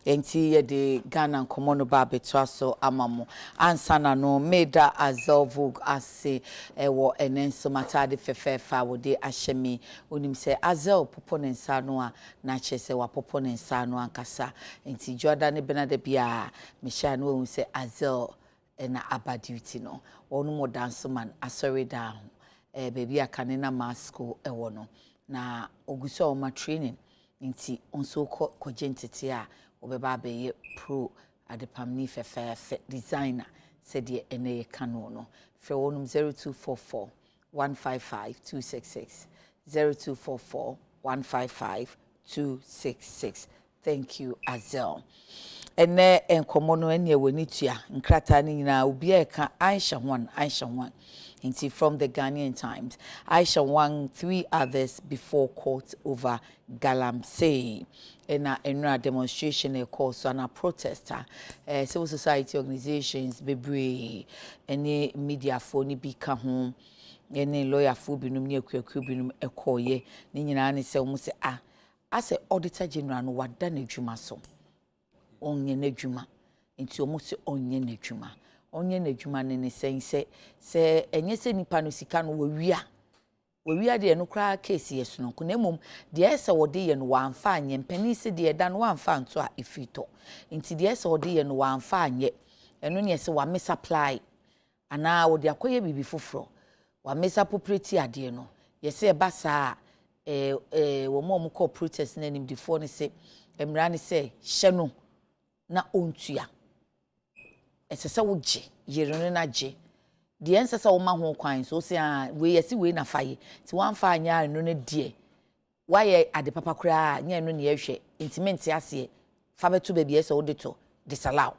enti ye de Ghana nkomo no ba betwa so amamo ansana no meda azovug ase ewo Nsroma tade fefefa wo de ahyemi onim se azel popo ne nsa no a na chese wa popo ne nsa no ankasa enti Jordan benade bia me sha no wo se azel na abaduty no onu mo dance man asori down baby akane na masko ewo no na oguso o ma training nti onso ko gentete a obeba be pro adepamni fefe designer said ye ene kanu no fe wonum 0244 155 266 0244 155 266. Thank you Azel. Ene enkomo no ene wani tua nkrata ni nyina obi e ka Aisha 1 Inti from the Ghanaian Times. Aisha won 3 others before court over Galamsey. In a demonstration, a course on a protester, civil society organizations, bebre, any media for ni bika home, any lawyer for binum near Kubinum a coye, Nina say almost as a auditor general no what done a jumaso. Onye nejuma, into almost onye nejuma. Onye nedwuma ne sen se enye se nipa no sika no wawia de no kra case yes no ko nemom de ese wode ye no wanfa anye mpani se de da no wanfa nto a efito nti de ese wode ye no wanfa anye eno ne ese wa me supply ana wode akoye bibi foforo wa me property ade no yese eba saa wo mom ko protest na nim defo ne se emra ne se hye no na ontua esese wo gye yere na gye de ensese wo ma ho kwan so se we yesi we na faye ti wan fa anya no na die waye ade papa kura nya no ne yehwe intimate ase fa beto ba bi ese wo de to disallow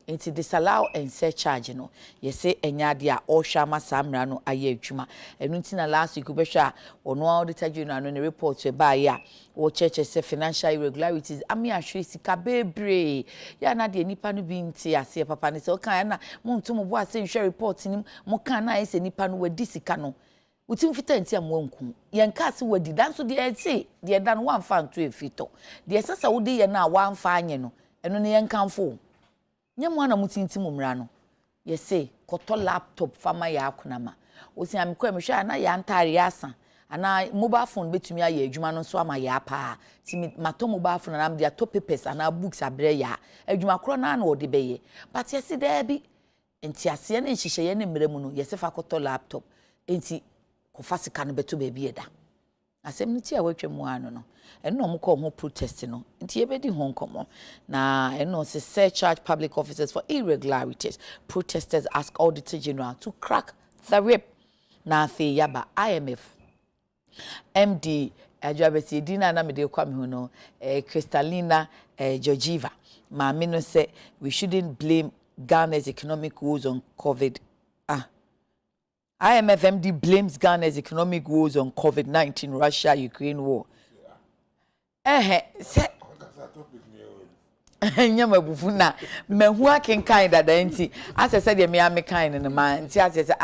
enti disallow and set charge no yesi enya de a ohwa masamra no aye adwuma enu ntina last week obehwa ono auditor general no ne report ba ya wo church say financial irregularities ami ahwe sika bebre ya na de nipa no bi nti ase papa ne se o kan na mo nto mo bo ase nhwe report ni mo kan na ese nipa no wadi sika no utim fita nti amwanku yen ka se wadi dan so de ese de dan wan fa nto efito de sesa wo de ye na wan fa anye no eno ne yen kanfo nyamwa na mutinti mumra no yese koto laptop fama ya akonama osi amikwa mehwa na ya ntare asa ana mobile phone betumi aye adwuma no so ama ya pa ti mato mobile phone na am top papers ana books abre ya adwuma kro na na ode beye but yesi there bi enti ase na nhihye ne mremu no yese fa koto laptop enti kofa sika no beto ba bi eda asem nti a watwam ano no eno mo ko ho protest no nti ebedi ho nkomo na eno se charge public officers for irregularities. Protesters ask Auditor General to crack the whip. Na fe yaba IMF MD Ajabesi Dina na mede kwa me ho no Kristalina Georgieva ma me no say we shouldn't blame Ghana's economic woes on COVID. IMF MD blames Ghana's economic woes on COVID-19 Russia-Ukraine war. Se nyama bufuna mehu akenkan dada nti asese de me amekan ne ma nti asese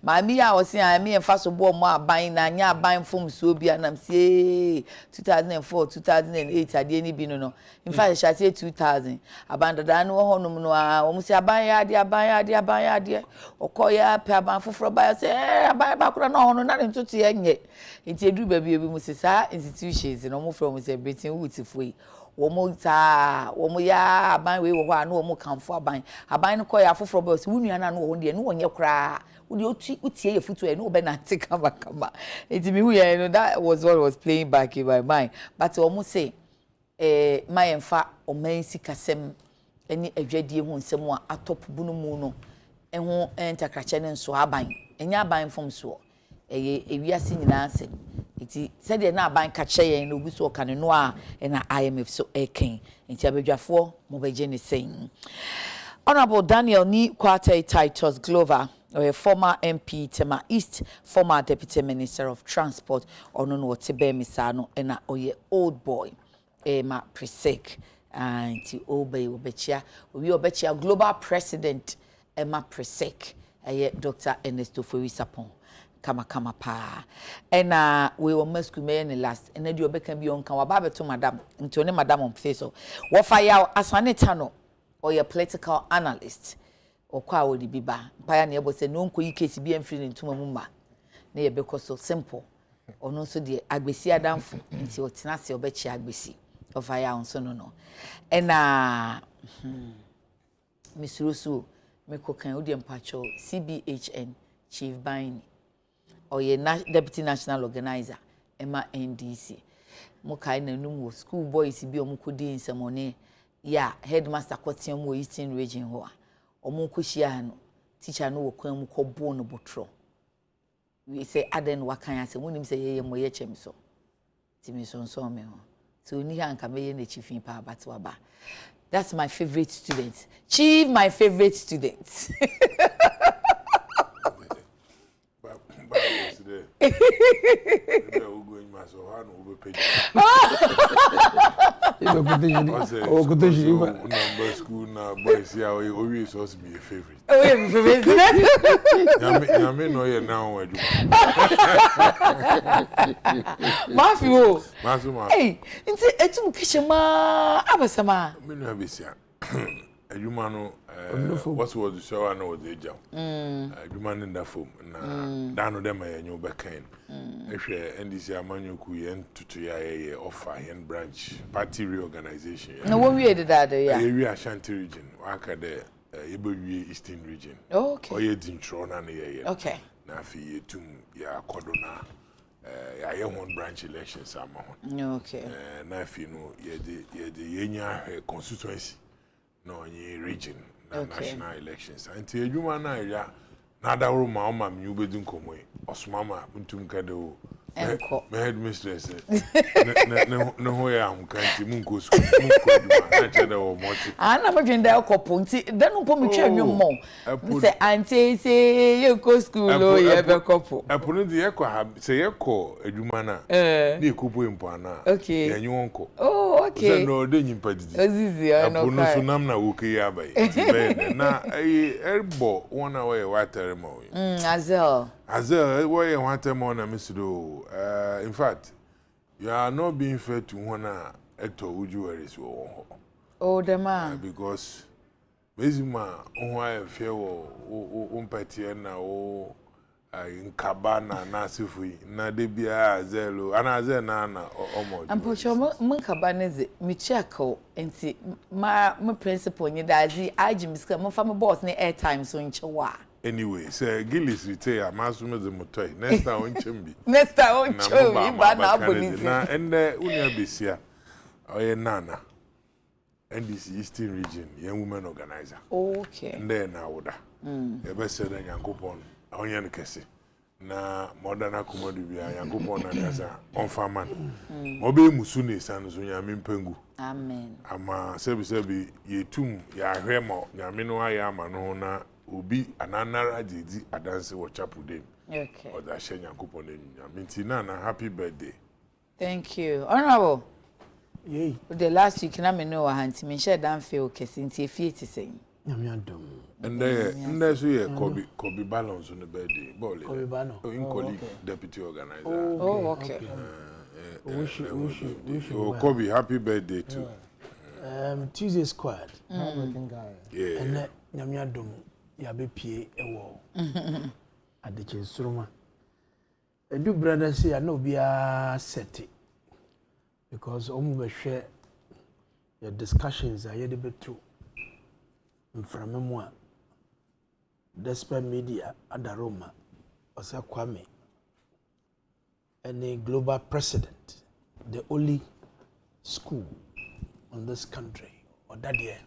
ma mi a osi a me emfa so bo mo aban na nya aban fom so bia nam se 2004 2008 ade ni bi no in fact sha se 2000 aban dada no ho nom no a o mo se aban ya ade okoya pe aban foforo ba se aban ba kura no ho no na ntutu ye nye nti edu ba bi mo se sa institutions no mo from celebrating wutifoi womo ya aban we wo ho anu womo kanfo aban no koya foforo ba se wunu ana no wo de no wonye kra wo de utie ye futu e no be na tika makama enti mi hu ya no that was what was playing back in my mind but womo say my emfa o man sikasem eni adwadie hu nsem a atop bunu mu no eho entakrache ne nso aban enya aban fom so ewiase nyina asem iti said na aban ka kye no ogu so ka ne no a na IMF so eken enti abadwafo mo beje ne sen. Honorable Daniel Ni Kwate Titus Glover, a former MP Tema East, former Deputy Minister of Transport, ono no tebe misano na oye old boy ma presek anti obey obechia we obechia global president ma presek Dr. Ernesto Fowisapon kama pa ena we were masku me ne last ena di obeka bi onka wa ba beto madam nti one madam on face so wo fa ya asane tano or your political analyst okwa wo di biba pa ya na ebo se no nko yi case bi amfiri ntuma mu ma na ye beko so simple ono so de agbesi adamfo nti otena se obechi agbesi o fa ya onso no ena misurusu meko kan odi empacho CBHN Chief Baini or ye deputy national organizer Emma NDC mukai na num school boys bi omukodi nsemone ya headmaster kwatiam wo Eastern region ho a omukohia no teacher no wo kwan mu kobo no botro we say aden wakan ase munim say ye moye chem so timi so me ho so ni hanka me ye na chiefin pa batwa. That's my favorite student. Chief, my favorite student. School now, boys, yeah, always supposed to be a favorite. Oh, yeah, my favorite student. Hey, it's Kishama Abasama. What was the show? I know the job. Human in the form. Down of them, I knew back in. If you NDC Amanu Kuyen to offer and branch party reorganization. No, what we did that, yeah. Area Ashanti region, Waka the Eastern region. Okay. Or ye Nsroma na okay. Na fi tum ya Kodona. I one branch elections. Okay. Na fi no ye the Yenya constituency. No, any region, national elections. Until you man, nada room, my mom, you be doing come away. Osmama, untum kado. My headmistress. No way I'm can't mungo school. I never joined the couple. Then no put me check you more. Say auntie say you go school. Oh, you have a couple. I put in the echo. Say echo. Edumana. Ni kupu impana. Okay. And you uncle. Oh, okay. No, then you put it. Easy. I know. No sunam na wuki yabai. Na elbow 1 hour water mo. Azel, why you want to more na Mr. In fact, you are not being fair to one Eto Uju so. Oh, the man. Because Mezima, why fear umpati na o in cabana na sifui na debia Azelo, and Azel na omo. And Pocho Munkabanese, me check and my principal in Dazi, I Jim's come from a boss near airtime so in Chihuahua. Anyway, Sir Gillis retire, Master the Motoy, next time on Chimby. Next time on Chimby, but now and Unia Bissia, or Nana, and this Eastern region, young woman organizer. Okay. And then I would have best said a young coupon, Onion Cassie. Na modern accommodity, young coupon and on farman. Mobe Musuni, San Zunya Mimpengu. Amen. Ama Sebi, ye tomb, ya remo, Yamino, Yamano. Ubi ananara didi adanse wo chapel dem. Okay. Or that shenya coupon dem. Mintina na happy birthday. Thank you. Honorable. Yay. The last week na me know hanti me share dan feel kesi nti efie ti sen. Nyamiadom. And there so ye Kobe balance on the birthday. Kobe Bano. In colleague deputy organizer. Oh, okay. Wish you Kobe, happy birthday too. Tuesday squad. Yeah. And Nyamiadom. Yabepie ewo Adekye Nsroma edu brother say I no be a set because omu be hwe your discussions are yede betu mframemu a despite media adaroma osa Kwame and a global president, the only school in this country or that year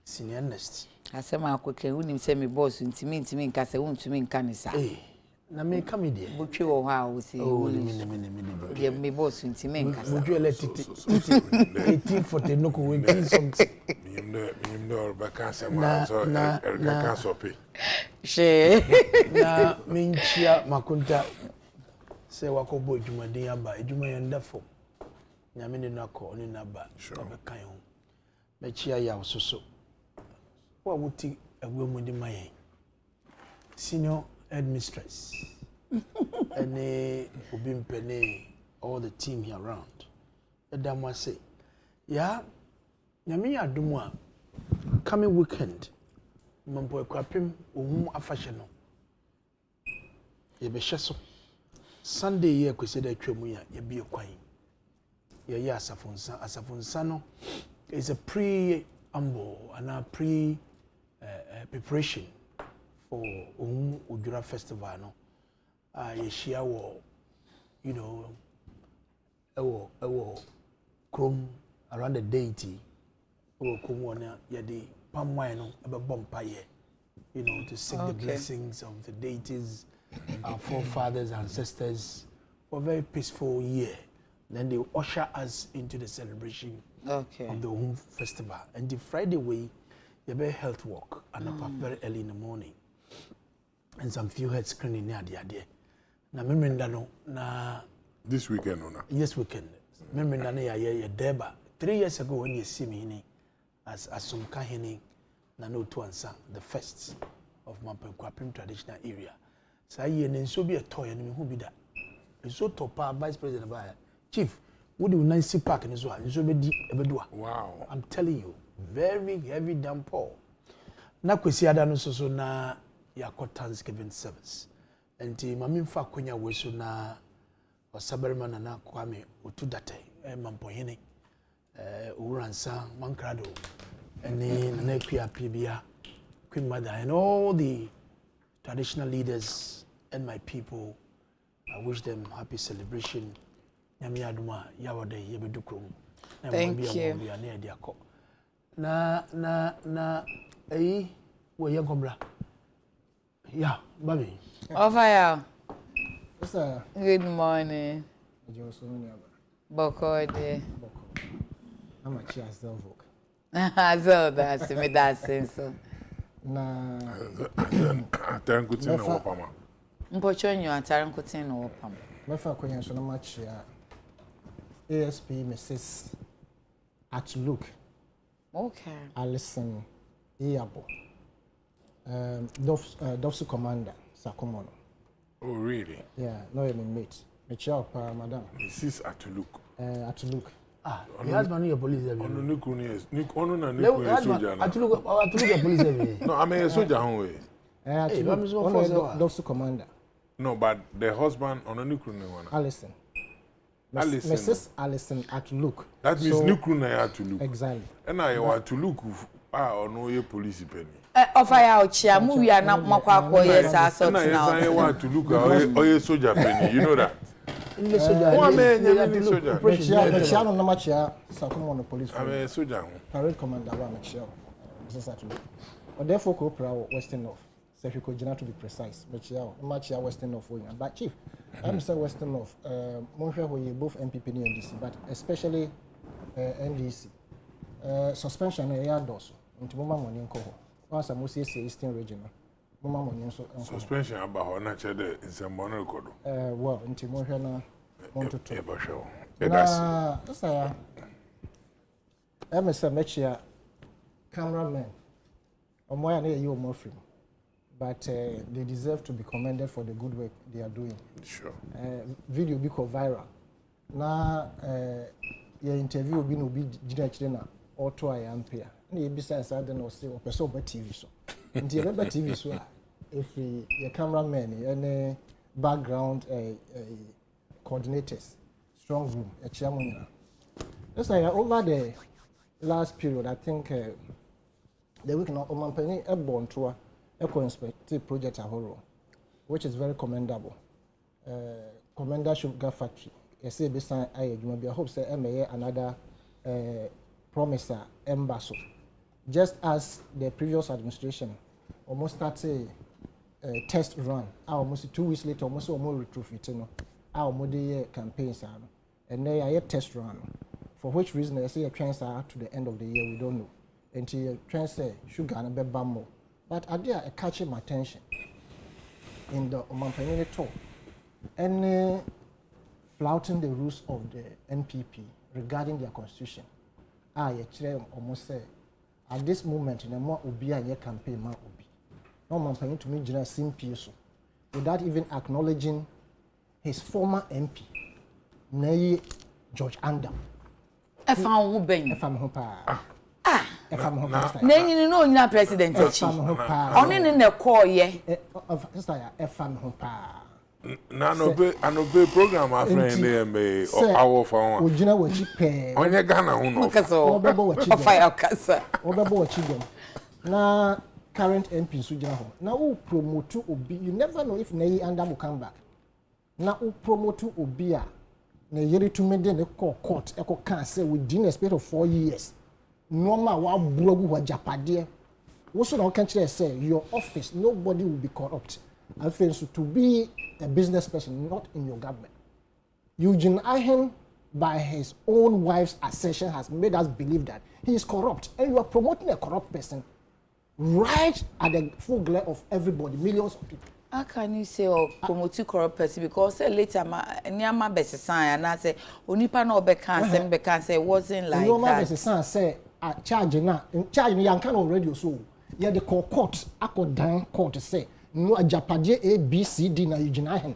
senior next asema akweke unim se me boss ntimi nka se untumi nka ne sa na me come there botwe wo ha wo se me me boss ntimi nka sa botwe letiti 1840 no ko win something Mimdo bakasa ma so erga sope she na minchia makunta se wakobo dwumaden aba edwuma yendafo nyame ne nakọ ne naba abekan ho mechia ya ososo wa wuti agwemudi mayen senior headmistress any Ubimpene, all the team here around. Edamwa say, yeah, Yamiya Dumwa, coming weekend, Mamboy Crapim, Afashano. Yebeshaso. Sunday, ye consider Tremuya, ye be a quine. Ye Asafunsano is a pre-ambo and a preparation for Ujura Festival. No, ye share war, you know, chrome around the deity, or Kumwana, ye the palm wine, a bumpaye, you know, to seek the blessings of the deities, our forefathers, ancestors, for a very peaceful year. Then they usher us into the celebration of the festival. And the Friday way, you be health walk and up very early in the morning. And some few head screening near the idea. Now, remember na this weekend, no? Yes, weekend. Remember na ya deba. 3 years ago when you see me as some kahini na no to answer the first of Mampenkwapim traditional area. So I so be a toy and who be that. It's so top vice president by Chief, what do you nice park in this one? Wow. I'm telling you, very heavy downpour. Na kwesi ada no so na yakọ Thanksgiving service. Enti mami fa konya weso na osaberima na kwame otu date mampohene uransa mankrado ene na kwia pibia Queen Mother and all the traditional leaders and my people. I wish them happy celebration. Thank you. Yeah, baby. Over Sir. Good morning. Bokode. I'm a chair self-work. So that's me that sense. Na Tarankutin na wapama. Mpochonyo atarankutin na wapama. Mefa kwenye so na match ya ASP Mrs. Atuluk. Okay. Alison Iyabo. Dofsu Commander Sakomono. Oh really? Yeah, no you mate. Michelle madam. Mrs. Atuluk. Atuluk. Ah, your husband your police there. Ono nikuni is. Ono na nikuni soldier na. Atuluk your police there. No, I mean a soldier home way. Dofsu Commander. No, but the husband ono nikuni one. Alison. Alison. Mrs. Alison Atuluk. That means nikuni ya Atuluk. Exactly. And I want to look ono ye police penny. Offer ya ochia mu wi na makwa akoye sa sort now. And I want to look oye soldier penny. You know that. In the soldier. One man in soldier. Michelle no match ya Sakomono police. I'm a soldier. Parade commander wa Michelle. Mrs. Atuluk. But therefore ko pra Western North. So if you could to be precise, Michelle match ya Western North for you. But chief, I'm say Western North. Monhwe ho ye both MPP and NDC, but especially NDC. Suspension e ya doso. Nti mama money nko ho. Once I must say Eastern region. Mama money so suspension about ho na che de nsembon record. Well, nti monhwe na want to talk. Eba show. That's ya. Say match ya cameraman. Omoya na you more free. But they deserve to be commended for the good work they are doing. Sure. Video be go viral. Na your interview be no be na auto I am here. Na besides I don't know say o person be TV so. Nti e be TV so if your cameraman any background coordinators strong room e chairman. Let's say over the last period I think the week now omanpani e born to eco-inspective project ahoro, which is very commendable. Commander Sugar Factory, I say beside I hope say another promiser embassy. Just as the previous administration almost started a test run, almost 2 weeks later, almost more retrofitting, our model campaigns and they are a test run. For which reason I say a transfer to the end of the year, we don't know. Until transfer sugar and a bamboo. But idea catching my attention in the Omanpanini talk and flouting the rules of the NPP regarding their constitution. I almost say at this moment in a more Obi and your campaign, ma Obi. No Omanpanini to me, General Simpiso. without even acknowledging his former MP, Nay George Andam. I found Ben. If I'm Hopa. If I'm Hopa. Nay, you know, you're president. Only in the core, yeah. If I'm Hopa. Nanobe program my friend there may our phone. Ojina wa chipe. Onye Ghana uno. Obebo wa chipe. Fire kasa. Obebo wa chipe. Na current MP sujina ho. Na u promote obi. You never know if Nay Andam will come back. Na u promote obi a na yeri to me dey court e ko kan say within a space of 4 years. Normal wa blogu wa japade. Wo so na kan kire say your office nobody will be corrupt. I feel so to be a business person, not in your government. Eugene Ahen, by his own wife's assertion, has made us believe that he is corrupt. And you are promoting a corrupt person right at the full glare of everybody, millions of people. How can you say or promote a corrupt person? Because later, Nyama Bessan and I say, Unipa no becan say, wasn't like that. Bessan say, charge na, charge me, young can already so. Yeah, the court, I could down court say. No, Japaje A, B, C, D, na Eugene Ahen.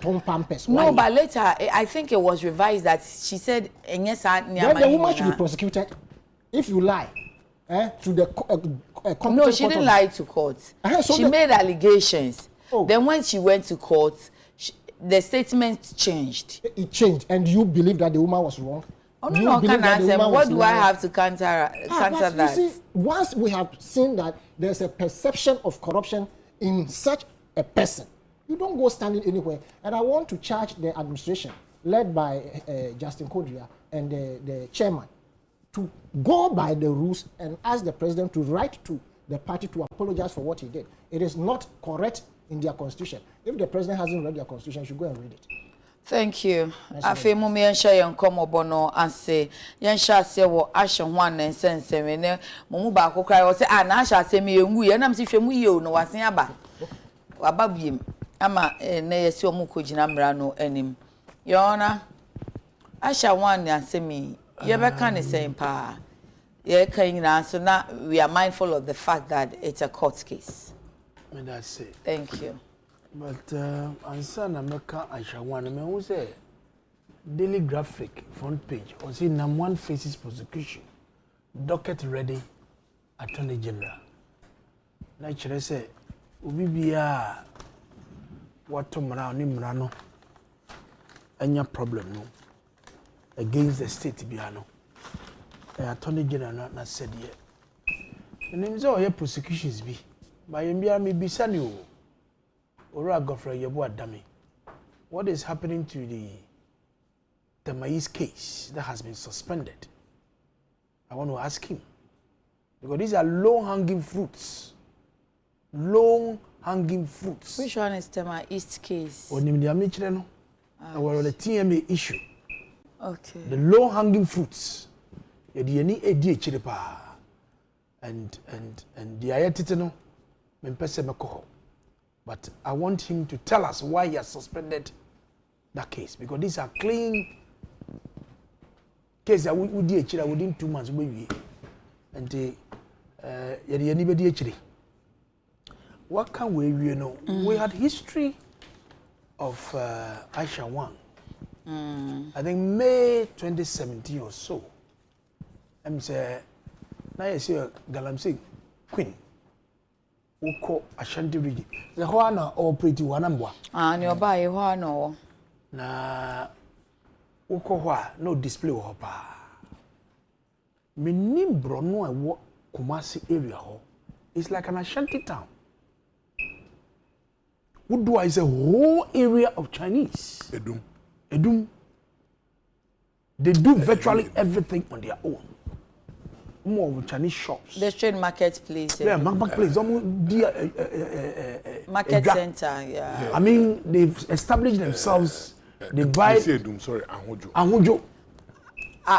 Tom Pampers. No, but later, I think it was revised that she said, yes, the woman should be prosecuted if you lie to the no, she didn't lie to court. So she made allegations. Oh. Then when she went to court, the statement changed. It changed, and you believe that the woman was wrong? Oh, no, can I answer? What do I have to counter that? You see, once we have seen that there's a perception of corruption in such a person, you don't go standing anywhere. And I want to charge the administration, led by Justin Kodria and the chairman, to go by the rules and ask the president to write to the party to apologize for what he did. It is not correct in their constitution. If the president hasn't read their constitution, you should go and read it. Thank you. Afi mu me ensha ye nkomo bono ase ye nsha ase wo ahye ho anensense me ne mu ba akokra wo se na ahye ase me yengu ye na me hwe mu ye o no wasen aba waba biem ama na ye se omu kogina mra no anim yona ahye wan ase me ye be kan ne sen pa ye kan nyina so na we are mindful of the fact that it's a court case. May that say. Thank you. But answer na meka Aishawan me who say Daily Graphic front page or see #1 faces prosecution docket ready Attorney General na chere say obi bia wato mra ni mra no anya problem no against the state bia no Attorney General na said ye nim say o prosecutions bi ba yem bia me bisa ni o Ora Godfrey Yebo Adami, what is happening to the Mais case that has been suspended? I want to ask him. Because these are low-hanging fruits. Low-hanging fruits. Which one is the Mais case? Or the TMA issue. Okay. The low-hanging fruits. And the ayatitano, mempese mekoho. But I want him to tell us why he has suspended that case. Because these are clean cases that we did within 2 months. And what can we know? We had history of Aisha Wang. I think May 2017 or so. I'm saying, now you see Galamsey Queen. Uko Ashanti region. The Hoana operate Wanambwa. Nearby Hoano. Na Uko Hua, no display of pa. Minimbro no a walk Kumasi area ho. It's like an Ashanti town. Udua is a whole area of Chinese. Edum. They do virtually everything on their own. More of Chinese shops. The trade marketplace. Yeah, marketplace. Market center, yeah. I mean, they've established themselves. They buy. Sorry, Anhujo.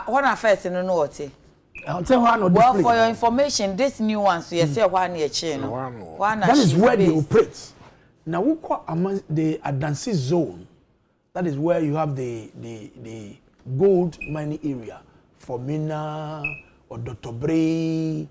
What I first no know what. Well, for your information, this new one, so you say one year chain. That is where they operate. Now, among the Adansi zone, that is where you have the gold mining area for Mina. Or Dotobre,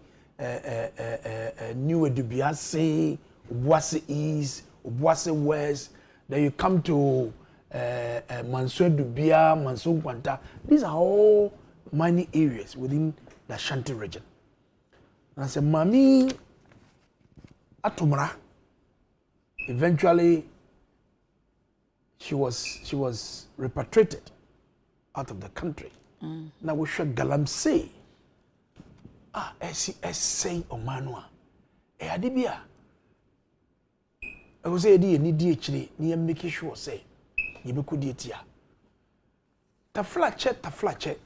New Edubiase, Wasi East, Obuase West, then you come to Manso Dubia, Manso Kwanta. These are all mining areas within the Ashanti region. And I said, Mami Atumra, eventually she was repatriated out of the country. Now we should Galamsey. Essay or Manua. Adibia. I was saying, you need actually near making sure say, you be good here. Ta flatchet,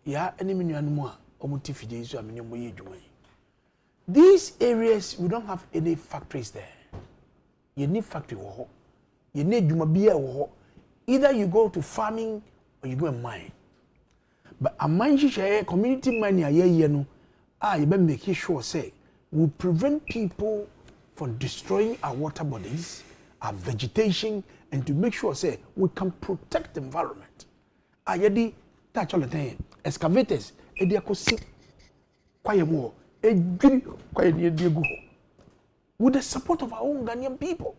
ya, any minute more, or motifi, so I mean, you these areas, we don't have any factories there. You need factory, you need Jumabia, either you go to farming or you go and mine. But a mine share community mining, you better make sure say we prevent people from destroying our water bodies, our vegetation, and to make sure say we can protect the environment. Ayedi touch all the time. Excavators, edi akosi kwaye mo, ejiri kwaye ni edi egu. With the support of our own Ghanaian people,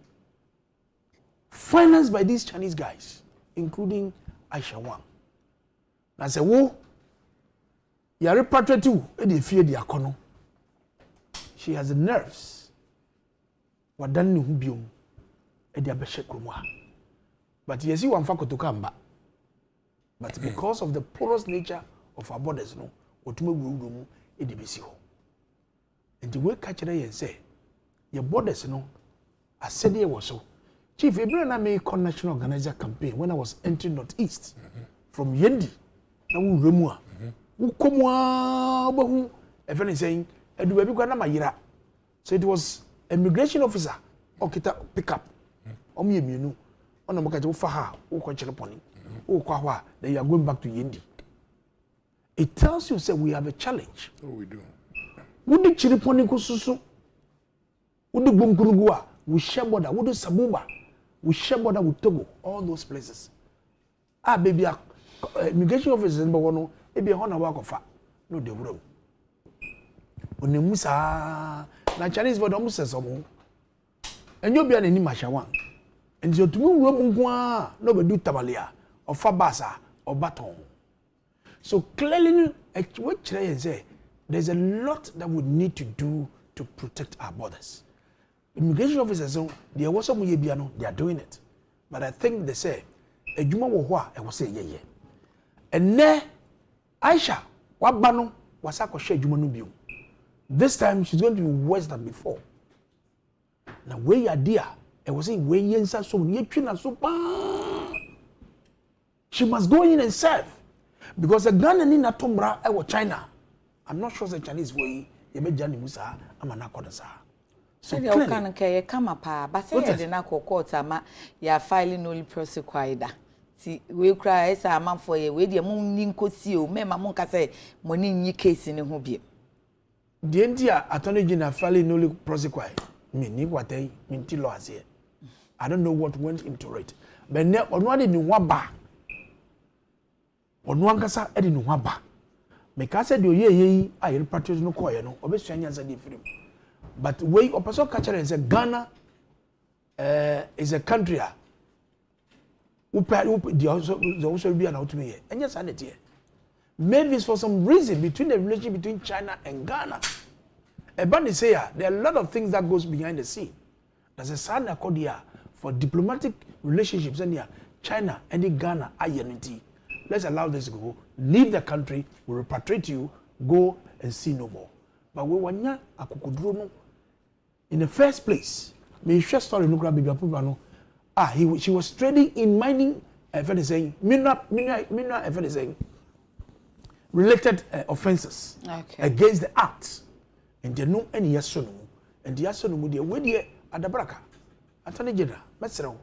financed by these Chinese guys, including Aisha Wang. I say, wo. You repatriate too, and fear the akono. She has the nerves. Wadani hubium, and the abeshekrumwa. But yes, you want to come back. But because of the porous nature of our borders, no, what we will do, it be so. And the way catch and say, your borders, no, I said there was so. Chief Ibrahim and I made a national organizer campaign when I was entering Northeast from Yendi. Now we remove. Ukomwa everyone saying eduwe bi na mayira. So it was immigration officer okita pick up omo yemienu ona mo kaje wo fa ha wo ko chire poni wo kwa ho a then you are going back to Yendi. It tells you say we have a challenge. So we do. Wo di chire poni ko susu wo di gbonkurugu a we share border wo di Sabuba we share border with Togo, all those places. Baby immigration officers number 1 ebi ho na wa kofa no de wuro onemu saa na Chinese for dem se somo enyo bia na ni mashawan and you tumi wuro mu nko a no be do tabalia ofa basa or baton. So clearly what Chile say there's a lot that we need to do to protect our borders. Immigration officers they was some ye bia no they are doing it, but I think they say ejuma wo ho a e was say ye and ne Aisha, wabano wasako share jumanu biu. This time she's going to be worse than before. Now where you dear, I was saying where yensa so she must go in and serve because the Ghana ni natombra ewo China. I'm not sure the Chinese way ye me jani musa amana kodasa. So you can come up, but say the na court ama ya filing only prosecutor. We cry as a man for a way, the moon ninkosi, Mamma Monka say, money in your case in a hobby. The India Attorney General filing only prosecute. Me, what they mean to laws here. I don't know what went into it. But now, on one in Waba, on one cassa, Edin Waba. Because I do ye, I repatriate no coy, no, obviously, as I did for him. But way of person catcher is a Ghana is a country. The also be an out me. And yes, I did here. Maybe it's for some reason between the relationship between China and Ghana. Ebani say there are a lot of things that goes behind the scene. There's a sign accord here for diplomatic relationships and here China and the Ghana are unity. Let's allow this to go. Leave the country, we repatriate you, go and see no more. But we wanya akukudrono in the first place. Me share story no grab baby no. She was trading in mining, related offenses against the act. And they know any yasono. And the yasono, they were there at the Braka. Attorney General, Mesero.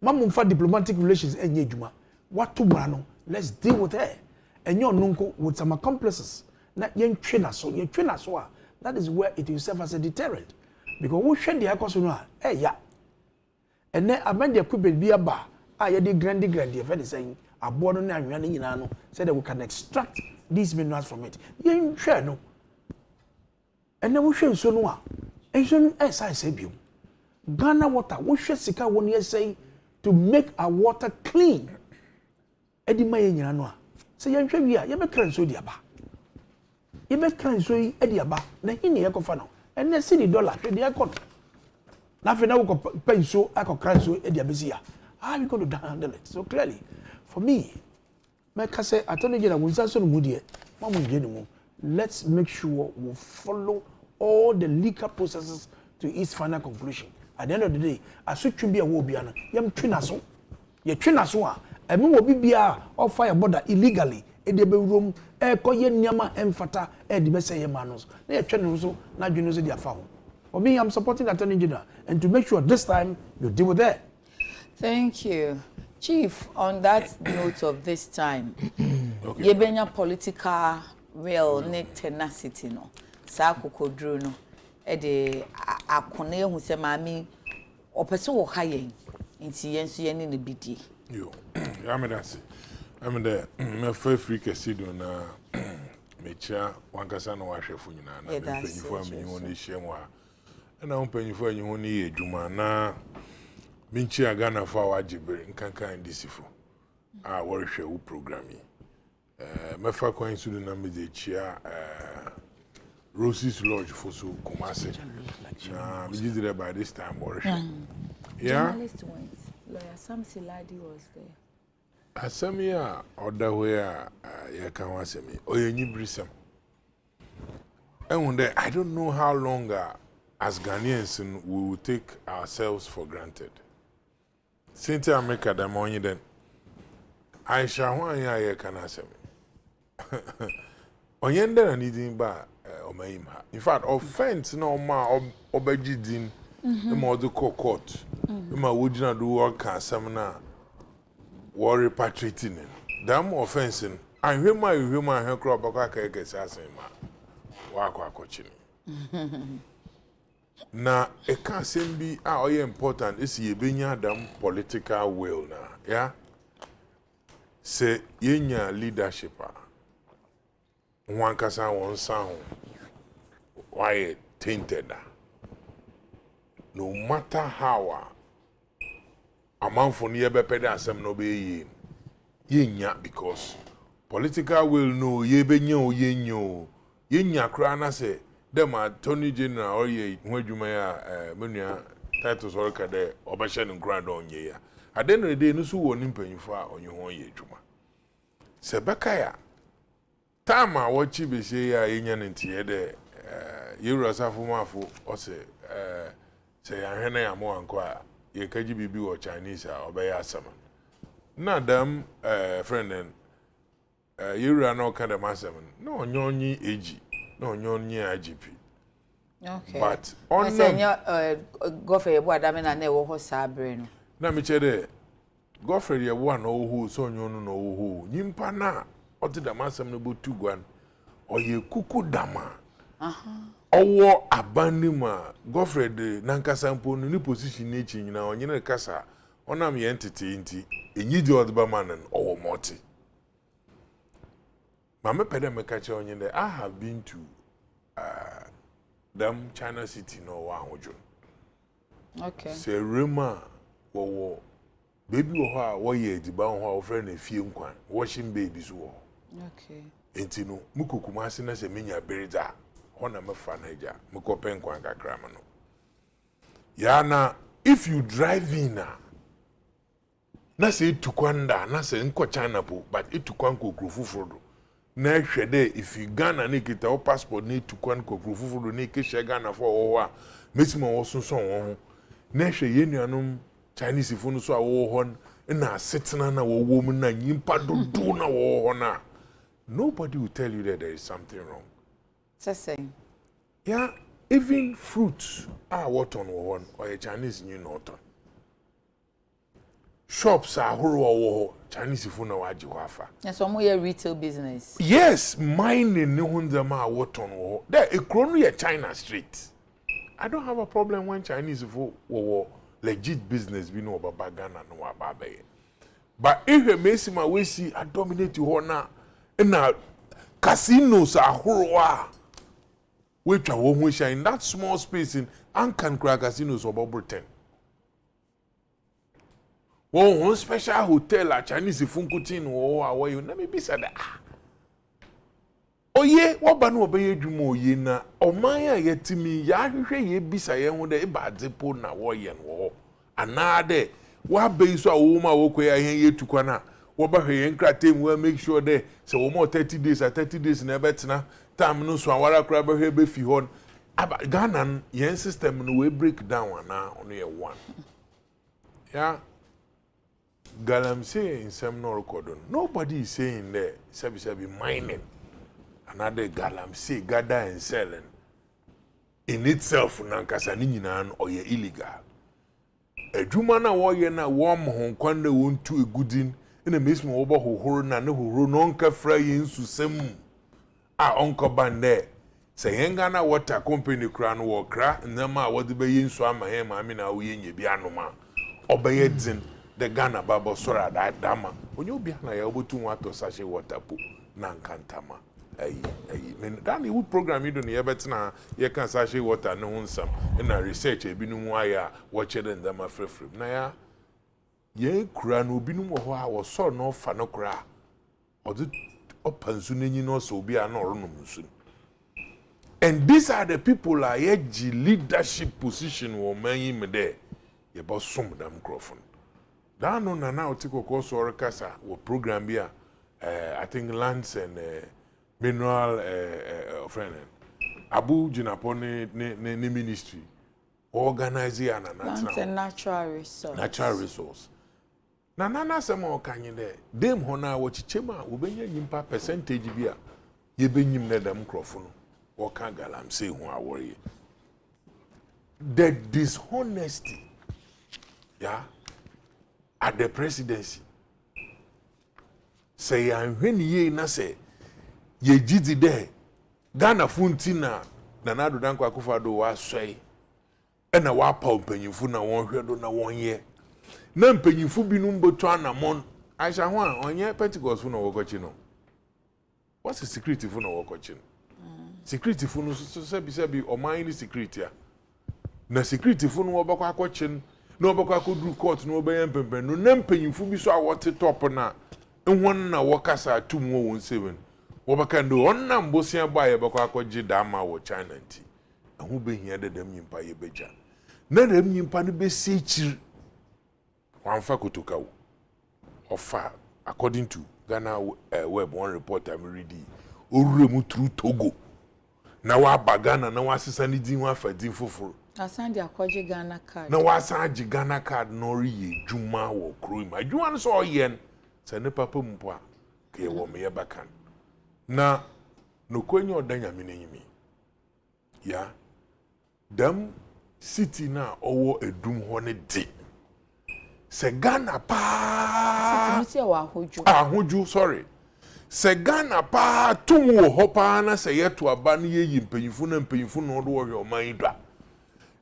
Mamun for diplomatic relations and Yejuma. What to Brano? Let's deal with her. And your nunko with some accomplices. Not young trainer, so your trainer, so that is where it will serve as a deterrent. Because we should the Akosuna, yeah. And then I made the equipment be a bar. I had the grandi, if anything, a board on and said that we can extract these minerals from it. You ain't sure, no. And then we show so no. And so as I say, you. Ghana water, we should sika one year say to make our water clean. Edi ma ye nyina no a. Se ye nhwe wi a ye be kran so di aba. Ye be kran so yi edi aba. Na hin ne ye kofa no. Ene si di dollar hwe de akọ. Na fe na wo pen so akọ so edi abesi ya. How are we going to handle it? So clearly, for me, make I say attorney general we say so no die. Let's make sure we follow all the legal processes to its final conclusion. At the end of the day, as we be a wo bia no, yam twina so. Ye twina so a, emi wo bibia or fire border illegally, e de be room, e koye niama emfata, e de be say manos. Na ye twina so, na dwunu so dia fa ho. For me, I'm supporting the attorney general, and to make sure this time you deal with that. Thank you. Chief, on that note of this time, yebenya political real tenacity no. Sa kokodru no. De akone hu se maami opese wo ha yen nti yenso yen ne bidie yo ya me dase am de me fa free kesido na me chia wankasa na wahwefu nyina na me panyifo amini ho ne hiem wa na ho panyifo anyi ho ne yedwuma na me chia Ghana fa wagibere nkankan ndisifo a worhwe wo program yi me fa kwan sudu na me de chia Rosie's Lodge for so Kumasi. We did it by this time already. Yeah. Journalist went. Lawyer Sam Siladi was there. Asamia other where you can watch me. Oh, you need brisam. And I don't know how long as Ghanaians we will take ourselves for granted. Since America the money then I shall want you can ask me. Oyenda needing ba in fact, offense no ma obejidin e ma do court e ma wojina do work asem na war repatriating them offense ahwema ahwekro bakwa ka ekese asen ma wa akwa akochini na e ka asem bi a oye important is ye benya adam political will na yeah say yenya leadership one kasa one sound why tainted no matter how a man for near bepe asem no be yenya because political will no ye benyo yenya kra na say dem attorney general or ye hwadwuma ya menua titles or ka de obehye no grand onye ya at the end of the day no so woni mpanyifo a onye ho ye adwuma se bekaya Tama wachi be say ya yenya ntie de yewura safo mafo o se ya hwene ya mo anko a ye kaji bibi wo Chinese a obeya asama na dam friend yewura na o ka dem asama no onyonyi eji no onyonyi IGP okay but on gofre ye bo adame na wo ho sabre no na me chere gofre ye bo na wo so onyonu na wo nyimpa na oti da masam no botu gwan oye kuku dama owo abanima Godfred nankasa mpo no ni position ni chi nyina onye ne kasa onam ye entity nti enyidi odba manen owo moti mama pede me kache onye de I have been to them China City no wa hojo okay se rema wo baby wo ha wo ye ediba ho a wo frɛ na fie nkwan washing baby so wo okay enti no mukokuma ase na se menya berida hona mefa na ja mukope nkwan kakra ma no ya na if you drive in na se tukwanda na se nko China po but itukwan kokru fufuro na hwede if you Ghana na kita o passport na itukwan kokru fufuro na ikehye Ghana for wo a mesima wo sonson wo ho na hwe yenuanom Chinese phone so a wo ho na setena na wo wo mu na nyimpa dodo na wo ho na nobody will tell you that there is something wrong. Saying. Yeah, even fruits are what on one or a Chinese new noton. Shops are who Chinese phone or wafa. And some way retail business. Yes, mine in Nihunzama what on there a crony at China Street. I don't have a problem when Chinese for legit business we know about Bagana no about. But if a Messima we see I dominate you now. Na casinos ahoroa which are in that small space in Ankan crack casinos of about 10 one special hotel a Chinese funkutin wo away you na me bisa da oye wo ba no obeye dwuma oye na oman a yetimi ya hwehwe ye bisa ye ho da e ba depo na wo ye no ana de wa be so a wo ma wo koya hen ye tukwa na wo ba hwe ye nkratem we make sure de se wo mo 30 days na betena time no so awara kra ba hwe be fi hon aba Ghana yen system no we break down ana ono ye one yeah galamsey in some no record nobody is saying there sabi mining another galamsey gather and selling in itself nankasa ni nyina no oye illegal adwuma na wo ye na wo mo nkwan na wontu egudin na mesmo wo bo hohoro na ne hohoro no nka fra ye nsusem a onko bande se yenga na water company kra no wo kra nama wo de be ye nsu ama he ma me na wo ye nya bi anoma obeye din the Ghana Baba Sora that dama when you be na ya obotu wato sachet water po na nkantama men that the wood program you do na yebetina ye kan sachet water no hunsam na research e binu mu aya watch them them afrefrem na ya ye kura no binu mo ho a wo so no fa no kura odi opansu nenyi no so obi a na oronom nsu and these are the people are ye leadership position wo manyi me there ye bo som them microphone. That no na now take a so kasa wo program bia I think lands and mineral friend Abu Jinapone ne ministry organize ya na lands and natural resource na sama okanye there dem ho na wo chichema wo benya nyimpa percentage bia ye benyim na dem krofo no wo ka galamsey ho awore the dishonesty yeah at the presidency say when ye na say ye gidi there Ghana funtina na nado danko akufado wa swai ena wa pa mpanyimfu na won hwedo na won ye na mpanyimfu binum boto anamon aisha ho a onye Pentecost fu na wokochi no what's the security fu na wokochi no security fu no so sebi oman ni security a na security fu no wobakwa akochi no baka ko dru court no be yempempen no na mpanyimfu bi so a wote top na ehwon na wokasa atum wo 17 wo baka ndo onna mbosia ba ye baka akogye dama wo China nti ehu be hia de dem nyimpa ye beja na dem nyimpa no be sekiri wanfa kotoka wo ofa according to Ghana web one report I'm reading oruremu through Togo na wa bagana na wa sesa ni din wa fa din foforo Asandi akwaje Ghana card. Na wasaji Ghana card no ye juma wo kruim. Adwuma no so yen se ne papa mpo a ke wo me ye bakan. Na no kwenye odanya me nyimi. Ya. Dam city na owo edum ho ne de. Se Ghana pa. City mi se wa ahoju. Ahoju, sorry. Se Ghana pa tum wo ho pa na se yeto aba ne ye yimpanyifo na mpanyifo no do wo hwe oman dwa.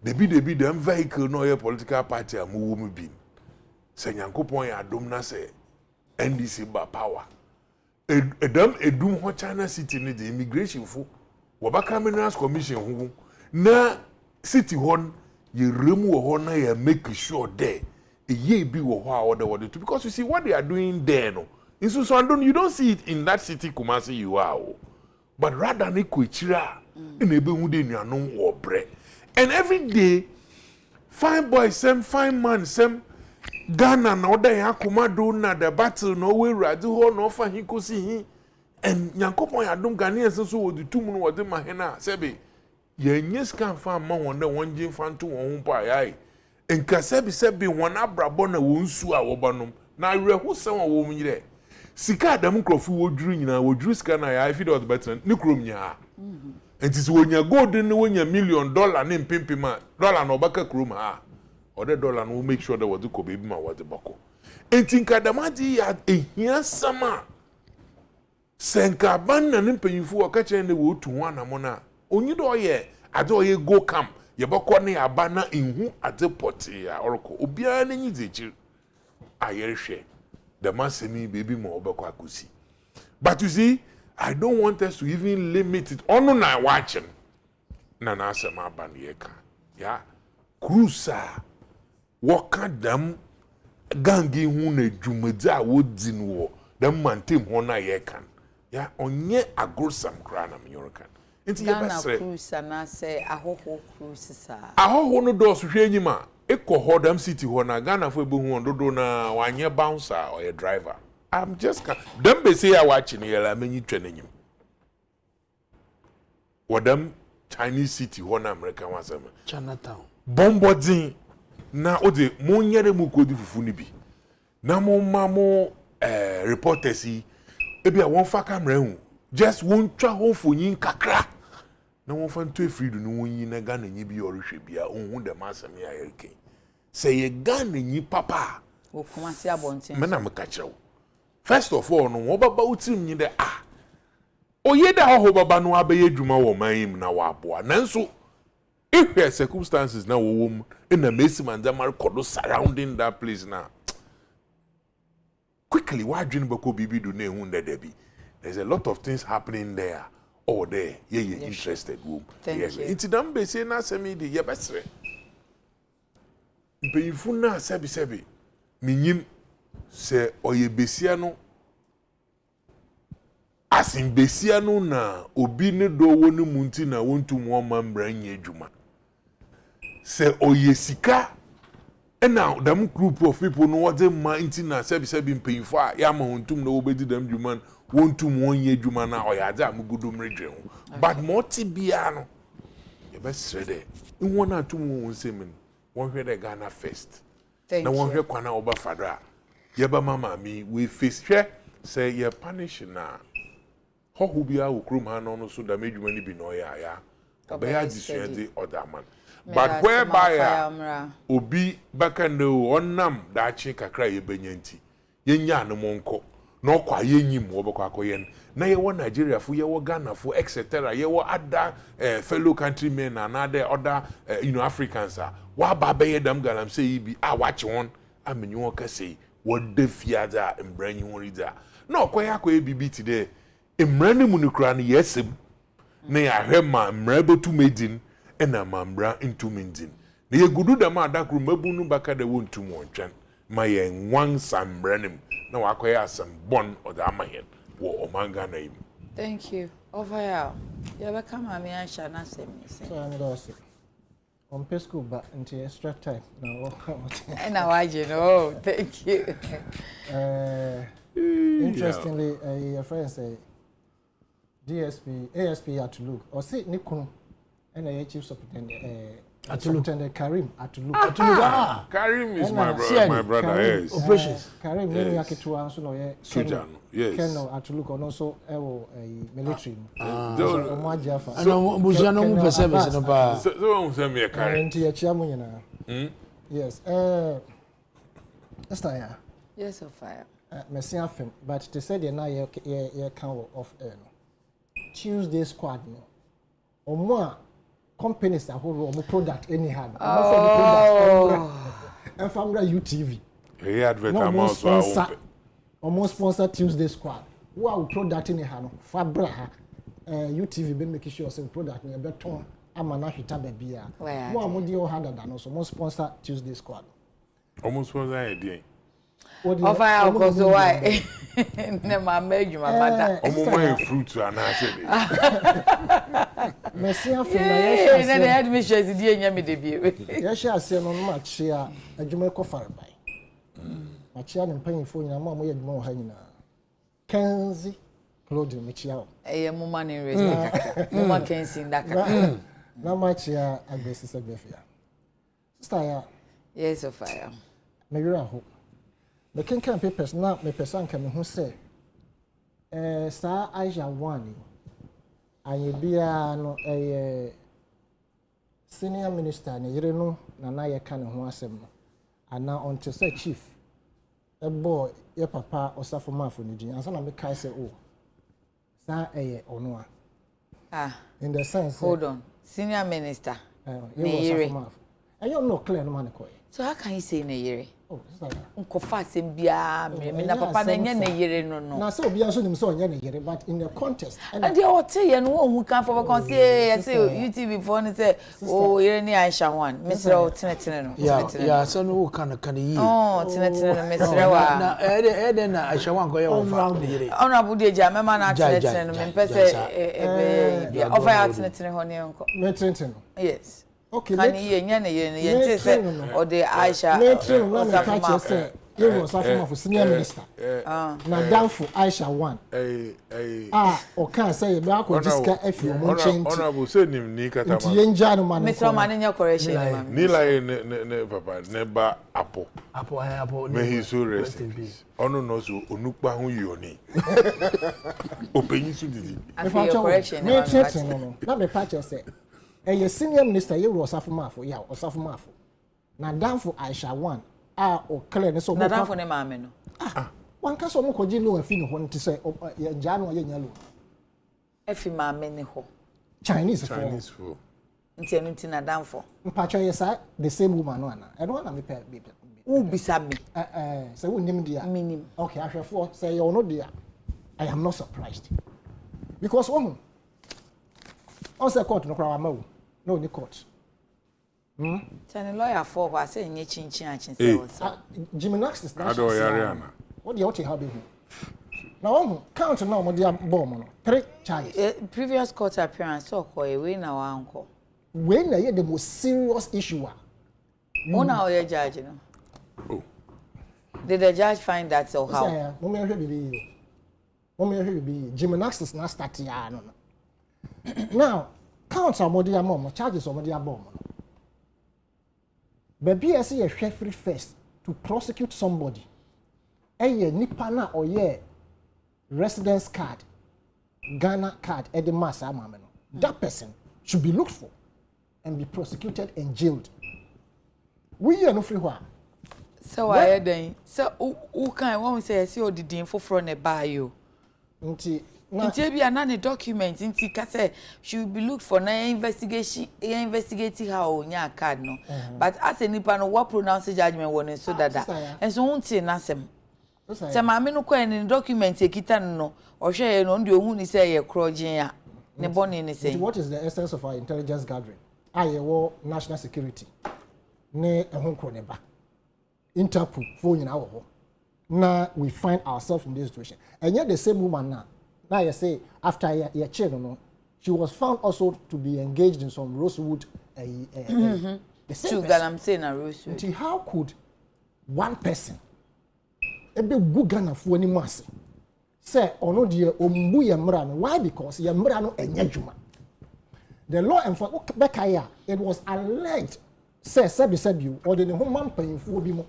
Debi dem vehicle no ye political party amu mu bi se nyankopon ya adom na se NDC ba power edam edum ho China city ni the immigration fu wo baka minerals commission hu na city hon ye remu wo ho na ya make sure there ye bi wo ho a wo de to because you see what they are doing there no in so you don't see it in that city Kumasi you are but rather ni kwechira na ebe hu de nuanom wo bre. And every day, fine boy, same fine man, same Ghana na oda ya kumado na the battle no we radu ho no fa hiko si hi. And Yankopon ya dum Ghanaians so wo di tumu no wo de mahena sebe ye nyes kan fa ma won da won jin fa nto won pa yai. Enka sebi won abrabo na won su a wo banom na rehu se won wo mnyire. Sika adam krofu wo duru nyina wo duru sika na ya fi dot better ni krom nya. And it's when you go then when you $1 million name pimpima dollar no baka krum ha or the dollar no make sure that what do ko baby ma what the bako entinka damadi ya ehia sama senka ban na mpanyimfu wakache ne wo tu ho anamona onyi do ye ade oye go camp ye bako ne aba na enhu ade poti ya oroko obia na nyi zechi ayerhwe the masemi baby ma obako akosi but you see I don't want us to even limit it. Ono na watching. Na asema banieka. Yeah. Cruiser. Waka them gangi hu na dwumadi a wodi no wo dem mantem ho na ye kan ya onye agrosam kra na menyor kan nti ye besre cruise na say ahoho cruise sa ahoho no do so hwe enyima ekọ Hodam City ho na Ghana fo ebehu ondodo na wanye bouncer or a driver. I'm just them be say I watching here la menyi twene Hodam Chinese City ho na American wasem Chinatown bombarding na ode mo nyere mu kodi fufu ni bi na mo mamo reporters yi ebi a won fa camera hu just won twa ho fonyin kakra na won fa nto efridu no won yi na Ghana nyi bi orhwe bia ohun dem asem ya yerke say ye Ghana nyi papa wo kuma si abonten me na me ka chew first of all no wo baba utim nyi de oye da ho baba no abaye dwuma wo manhim na wa aboa nanso if there circumstances na wo wom na Messi Manzamar kodo surrounding that place na quickly why dream bako bibi do na ehun da bi there's a lot of things happening there or there you interested wom yes it's done be say na semi de ye besre mpeyifu na sebi minyim se oye besia no asin besia no na obi ne do wo ne munti na wontum wo mambra nya adwuma se oye sika ena dam group of people no wode ma nti na sebi mpeyifo a ya ma wontum na obedi dam dwuma wontum won nya adwuma na oyaza amugudum redwe ho but moti bia no ye be srede nwo na atum won semin won hwe de Ghana first na won hwe kwana oba fadra ye ba mama mi we face hwe say ye punish na ho bia wo krum ha no so da medwuma ni bi no ya be ya disua de other man but whereby obi bakando onam da chi kakra ye benyanti yenya no monko na okwa yenyim wo bekwa akoyen na ye wo Nigeria fu ye wo Ghana fu etc ye wo other fellow countrymen and other Africans wa ba be ye dam galam say yi bi watch one amenyi won ka say wo de fiada embranyi won rida na okoya akoye bibi tide emrani munukura ne yesem na ya hwema mrabetu medin ena mambra intumindin na ye gudu da ma adakru mabunu baka de wontum wontwan ma ye nwan sambranim na wakoya asam bon oda amahen wo omanga na yim. Thank you. Over here. You ever come and me and Shana say me say. So I'm lost. On pay school but into extra time. No. And now I know. Thank you. Interestingly, your friend say ASP had to look or say Nikun and a chief superintendent Karim at to look. Karim is my brother, yes. Operations. Karim Yakitu and so yes. Colonel at to look and also military. And Bujano service no ba. So send me a Karim. Yes. Esther. Yes, of fire. Messi afem, but to say the na ye can off air. Tuesday squad no. Or more companies are whole product anyhow. And from UTV. He advertise almost sponsor Tuesday squad. Wow, product anyhow. Fabra UTV been making sure some product me better. I'm an ashita baby. Wow, more deal harder than also most sponsor Tuesday squad. Almost sponsor idea. Of I because why? Never made you my mother. My fruit and I said, Messi afem na they had me share the day nyame de bi. Yes, I say no match here. Adwuma ko far by. Machia ne mpanyifo nyina ma mo ye adwuma wo ha nyina. Kenzi Claude machia. Mama ne rest kaka. Mama Kenzi ndaka. Na machia agbesi se befia. Sister ya. Yes, of fire. Me wira ho. The Kenkan papers now me person can who say Sir Aisha Wani and bia no senior minister ne yere no na ye kan ho asem no ana on to say chief a boy your papa osafo mafo ni din ansa na me kai say oh sa ono in the sense hold on senior minister ne yere and you no clear no man ko so how can you say ne yere Oh, sister. Nkofa asem bia me na papa na nya na yere no no. Na say obi anso nim say onya na yere but in the context. And the ote ye no hu kan for because say UTV for no say oh yere ni Aisha one. Mr. O tenetene no. Yeah, so no kan yi. Oh, tenetene no Mr. Wa. Na na Aisha one go ye ofa de yere. Honorable de ja me ma na tenetene no me pese bia ofa ya tenetene ho ne nko. Me tenetene. Yes. Okay, can you nya na ye say or the Aisha say you was for senior minister na down for Aisha one o can say be akọ diska efi o mo change honorable say nim ni kata ma ye nja no man Mr. Man nya correction ni la ne papa ne ba apo may he so rest in peace ono no so onukpa hu yoni openyi su didi correction na me patch say a senior minister you was afumafo ya osafumafo na danfo Aisha one o clear ne so na danfo ne maame no wan ka so mo koji lo afi ne ho nti say ya ja no ye nya lo afi maame ne ho Chinese for nti enu nti na danfo mpacho ye say the same woman no ana e no na me pe u bisa me say wo nim dia minim okay ahwefo say you no dia I am not surprised because on say court no kwa ma wo no ni court tell lawyer for who say nye chinchin achin say was gymnastics na do yare ana what dey what have you now count now mo dey bomb no 3 charges previous court appearance so ko we na wa anko we na ye the most serious issue ona o ye judge no oh did the judge find that so how mo me hwe bi gymnastics na start ya no now count amodi amom charges amodi abom baby ese ye hwe free first to prosecute somebody eye nipa na oye residence card Ghana card e de mass amame no that person should be looked for and be prosecuted and jailed we are no free ho so why then so who can one say see odidin foforo ne ba yo nti be another document inti ka say should be looked for na investigate how nya card no but as a nipa no what pronounce judgment won so dada and so unti na sem se ma me no kwa ni document ekita no o hwe no ndi ohun ni say ye krojin a ne boni ni say what is the essence of our intelligence gathering ayewo national security ne ehun kro ne ba Interpol for nyina wo ho na we find ourselves in this situation and yet the same woman now you say after your child no she was found also to be engaged in some Rosewood the same to I'm saying a Rosewood until how could one person ebe Ghana for ni mase say ono de ombu ye mra no why because ye mra no enya dwuma the law enforcement bekaya it was alleged say said you or the human paying bi mo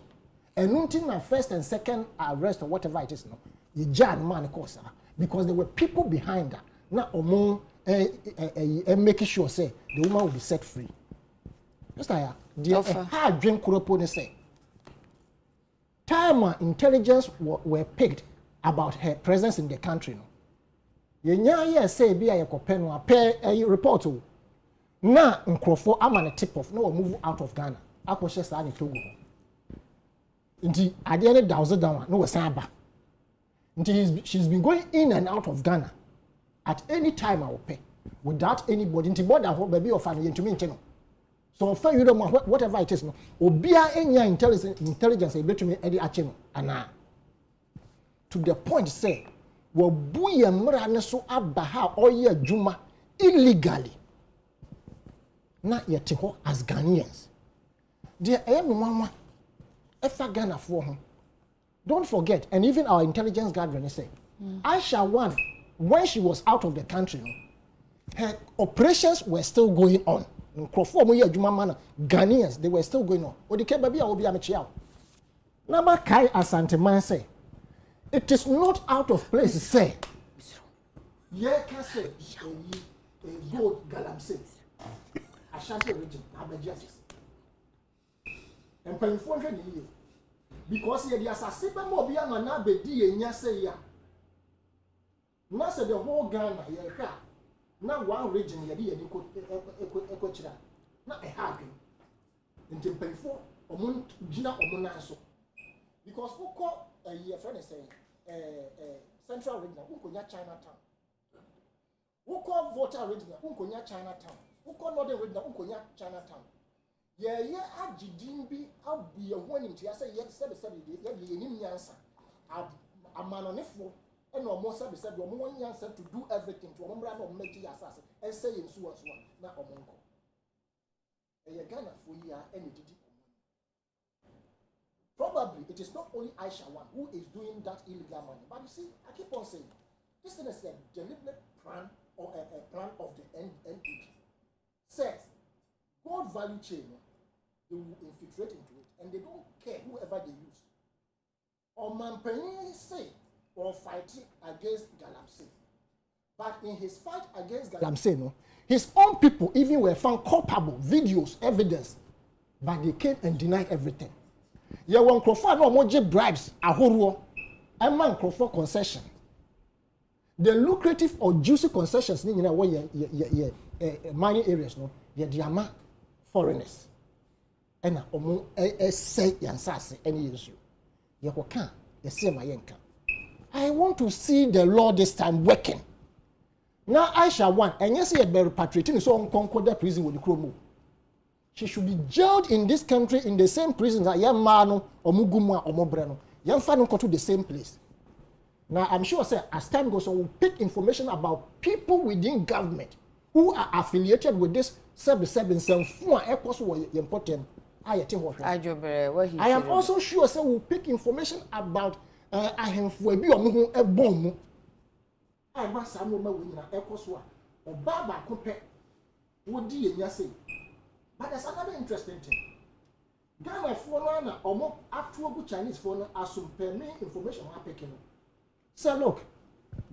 enunti na first and second arrest or whatever it is no you jan man cause because there were people behind that na omo making sure say the woman will be set free just like the hard drink kuropo ne say time intelligence were picked about her presence in the country no yenya ye say bia ye kope no apɛ report o na nkrofo ama ne tip off no move out of Ghana akɔhye saa ne Togo nti ade ne down no wasan ba nti she's been going in and out of Ghana at any time I will pay without anybody nti border ho baby of an yentumi nche no so for you don't whatever it is no obia enya intelligence e betumi e di ache no ana to the point say wo bu ye mra ne so aba ha oye adwuma illegally na yete ho as Ghanaians there mama efa Ghana for ho don't forget and even our intelligence gathering say Aisha one when she was out of the country her operations were still going on nkrofo mo ye adwuma man Ghanaians they were still going on odike baby a obi amechia na ba kai asanteman say it is not out of place to say ye can say a gold galamsey Ashanti region abajasis and pay 400 years because ye the assassin be mo bia na be di enya say ya na say the whole Ghana ye hwa na one region ye di ko chira na e ha gen nti pay 4 omun gina omun nan so Because who call your friend is saying Central Region, Unkonya Chinatown. Who call Volta Region, Unkonya Chinatown. Who call Northern Region, Unkonya Chinatown. Yeah, Ajidimbi, I'll be a warning to say, yes, 7 answer. A man on if and no more said, one answer to do everything to a member of Meji Assassin and say in Suas one, not a monko. A Ghana for year any did. Probably it is not only Aisha one who is doing that illegal money, but you see, I keep on saying this thing is a deliberate plan or a plan of the NPP. Says gold value chain, they will infiltrate into it, and they don't care whoever they use. Or Mampeni say or fighting against Galamsey, but in his fight against Galamsey, no, his own people even were found culpable, videos, evidence, but they came and denied everything. You want Crawford no more bribes, ahoro, and man Crawford concession. The lucrative or juicy concessions, you know, where mining areas, no, diama foreigners. And say yansase any issue. You can, you see my yanka. I want to see the law this time working. Now Aisha one, and yes, he had been repatriating so on Concord prison with the Chromo. She should be jailed in this country in the same prison as Yamano or Muguma or Mobrano. Young fan go to the same place. Now I'm sure as time goes on, we'll pick information about people within government who are affiliated with this sub-7 important. I am also sure we'll pick information about I am for a bomb. I must have no more Ecoswa or Baba compare would say. But there's another interesting thing. Ghana phone or more actual Chinese phone as some permanent information are picking. So look,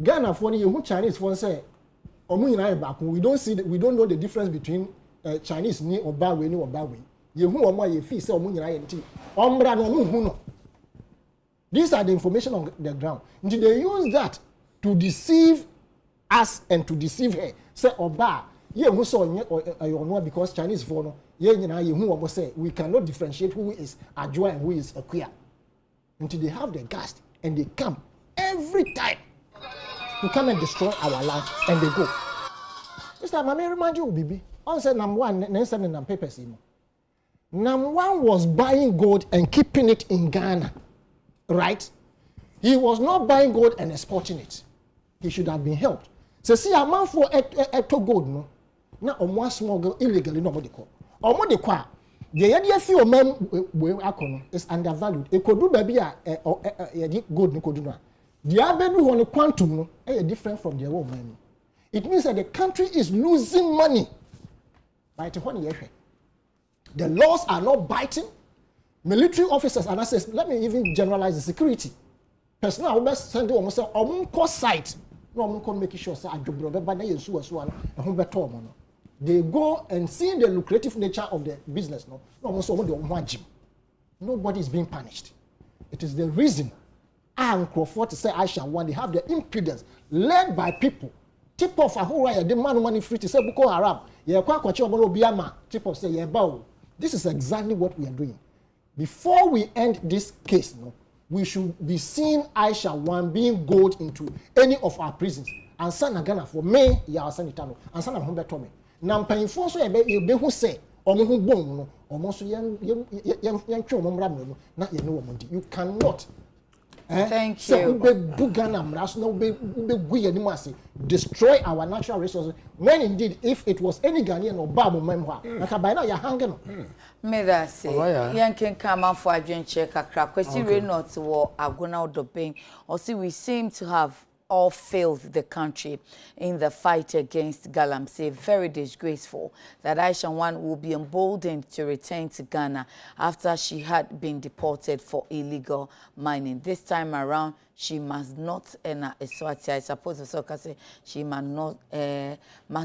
Ghana phone you Chinese phone say we don't see we don't know the difference between Chinese ni or Bawe ni or Bawe. You who or you fee say no. These are the information on the ground. Did they use that to deceive us and to deceive her? Say Oba. Yeah, who saw because Chinese phone, who say we cannot differentiate who is Ajwa and who is Akuya until they have the gas and they come every time to come and destroy our land and they go. This time I may remind you, Bibi. On said number one, and papers. Number one was buying gold and keeping it in Ghana, right? He was not buying gold and exporting it. He should have been helped. So see, a man for a gold, no. Now, on smuggle illegally, nobody call. Or more the qua. The idea few men is undervalued. It could do baby a good Nikoduna. The avenue on the quantum is different from their own money. It means that the country is losing money. By the 1 year. The laws are not biting. Military officers are not saying, let me even generalize the security. Personnel best send to almost a cost site. No, I'm making sure they go and see the lucrative nature of the business. Nobody is being punished. It is the reason and Crawford to say Aisha one, they have the impudence led by people. Tip off a whole the man money free to say Boko Haram. Tip off say this is exactly what we are doing. Before we end this case, we should be seeing Aisha one being gold into any of our prisons. And Sana Ghana for me, ya sanitano. And Sana Humber Tommy. Now, paying for so be who say, or who bone, or most young not you cannot. Thank you. Destroy our natural resources. When indeed, if it was any Ghanaian or Babu Memwa, by now you're hanging. May that say, young can come out for a drink check a crack. Because you not to war, I'm going out the pain. Or see, we seem to have all failed the country in the fight against Galamsey. Very disgraceful that Aisha one will be emboldened to return to Ghana after she had been deported for illegal mining. This time around, she must not enter Eswati. I suppose the soccer say she must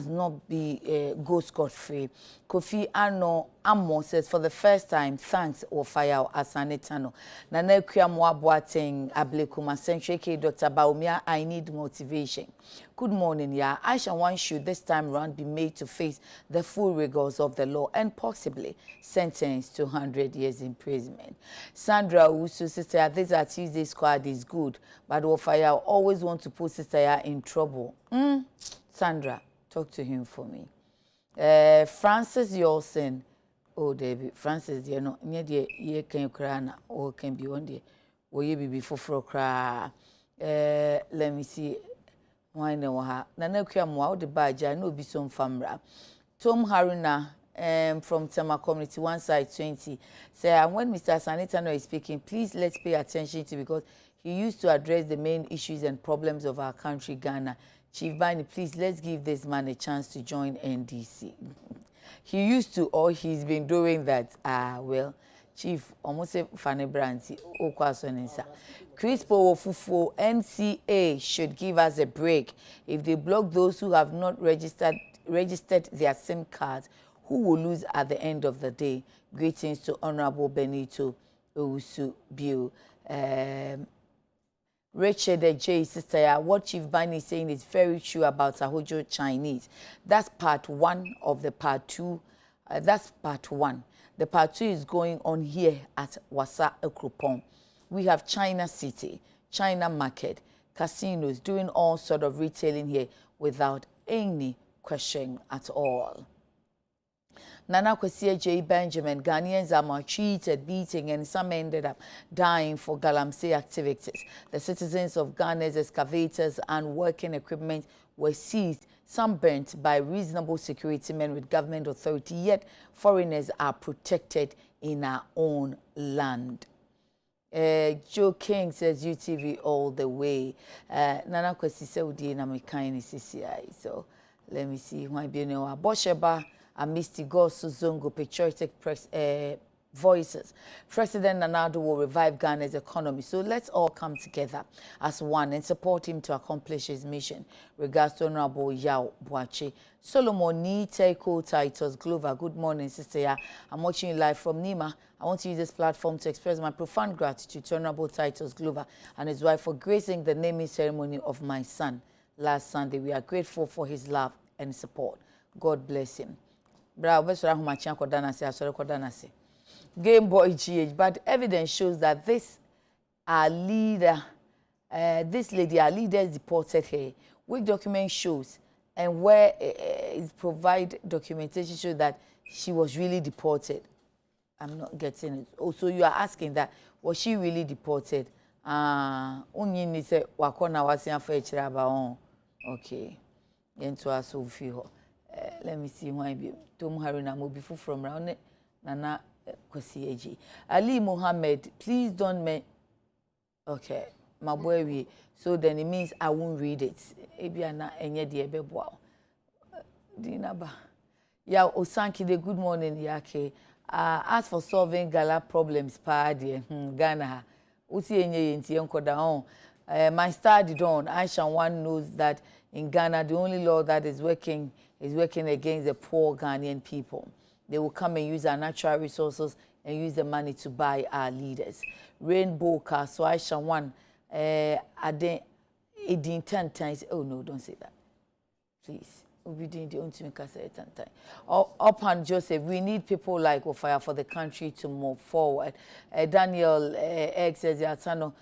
not be go scot-free. Kofi Anno Amo says, for the first time, thanks Ofaya Asanetano. Nana Kriamwa Boateng Ablekuma Century K. Dr. Baumia, I need motivation. Good morning, yeah. Aisha one should this time round be made to face the full rigors of the law and possibly sentenced to 100 years imprisonment. Sandra Usu, sister, this at Tuesday squad is good, but Ofaya always want to put sister in trouble. Sandra, talk to him for me. Francis Yolson. Oh, David, Francis, you know, near the year can you cry or can be one day. Will you be before for cry? Let me see. Why no ha? Nana Kiamwa, the badge, I know be some famra. Tom Haruna from Tama Community, one side 20. Say, when Mr. Sanitano is speaking, please let's pay attention to because he used to address the main issues and problems of our country, Ghana. Chief Bani, please let's give this man a chance to join NDC. He used to, or he's been doing that. Well, Chief, almost a funny brand. Crispo Ofufo, NCA should give us a break. If they block those who have not registered their SIM cards, who will lose at the end of the day? Greetings to Honorable Benito Owusu Bill. Richard J. Sister, what Chief Bani is saying is very true about Sahojo Chinese. That's part one of the part two. That's part one. The part two is going on here at Wasa Ekropong. We have China City, China Market, casinos, doing all sort of retailing here without any question at all. Nana Kwesi J. Benjamin, Ghanaians are maltreated, beating, and some ended up dying for galamsey activities. The citizens of Ghana's excavators and working equipment were seized, some burnt by reasonable security men with government authority, yet foreigners are protected in our own land. Joe King says UTV all the way. Nana Kwesi Saudi na mekaini CCI. So let me see why be no Bosheba. Misty Gosu Zongo Patriotic Voices. President Nanado will revive Ghana's economy. So let's all come together as one and support him to accomplish his mission. Regards to Honorable Yao Boache. Solomon Nite Co-Titles Glover. Good morning, Sister Ya. I'm watching you live from Nima. I want to use this platform to express my profound gratitude to Honorable Titles Glover and his wife for gracing the naming ceremony of my son last Sunday. We are grateful for his love and support. God bless him. Game Boy GH, but evidence shows that this lady, our leader, deported her. Which document shows and where it provide documentation shows that she was really deported. I'm not getting it. Also, you are asking that was she really deported? Only say wakona wasian for echiraba. Okay, into us let me see why be Tom Haruna Mobifu from round Nana Kwesi Eji. Ali Mohammed, please don't make okay, my boy. So then it means I won't read it. Ebiana enye de ebeboa. Dinaba. Ya Osanki de good morning yake. As for solving Gala problems pa de Ghana. Uti enye yenti enkoda on. My study done. Aisha one knows that in Ghana the only law that is working against the poor Ghanaian people. They will come and use our natural resources and use the money to buy our leaders. Rainbow car, so Aisha one, it 10 times. Oh no, don't say that. Please. We didn't make us say 10 times. Up and Joseph, we need people like Ofaya for the country to move forward. Daniel X says, Yatano,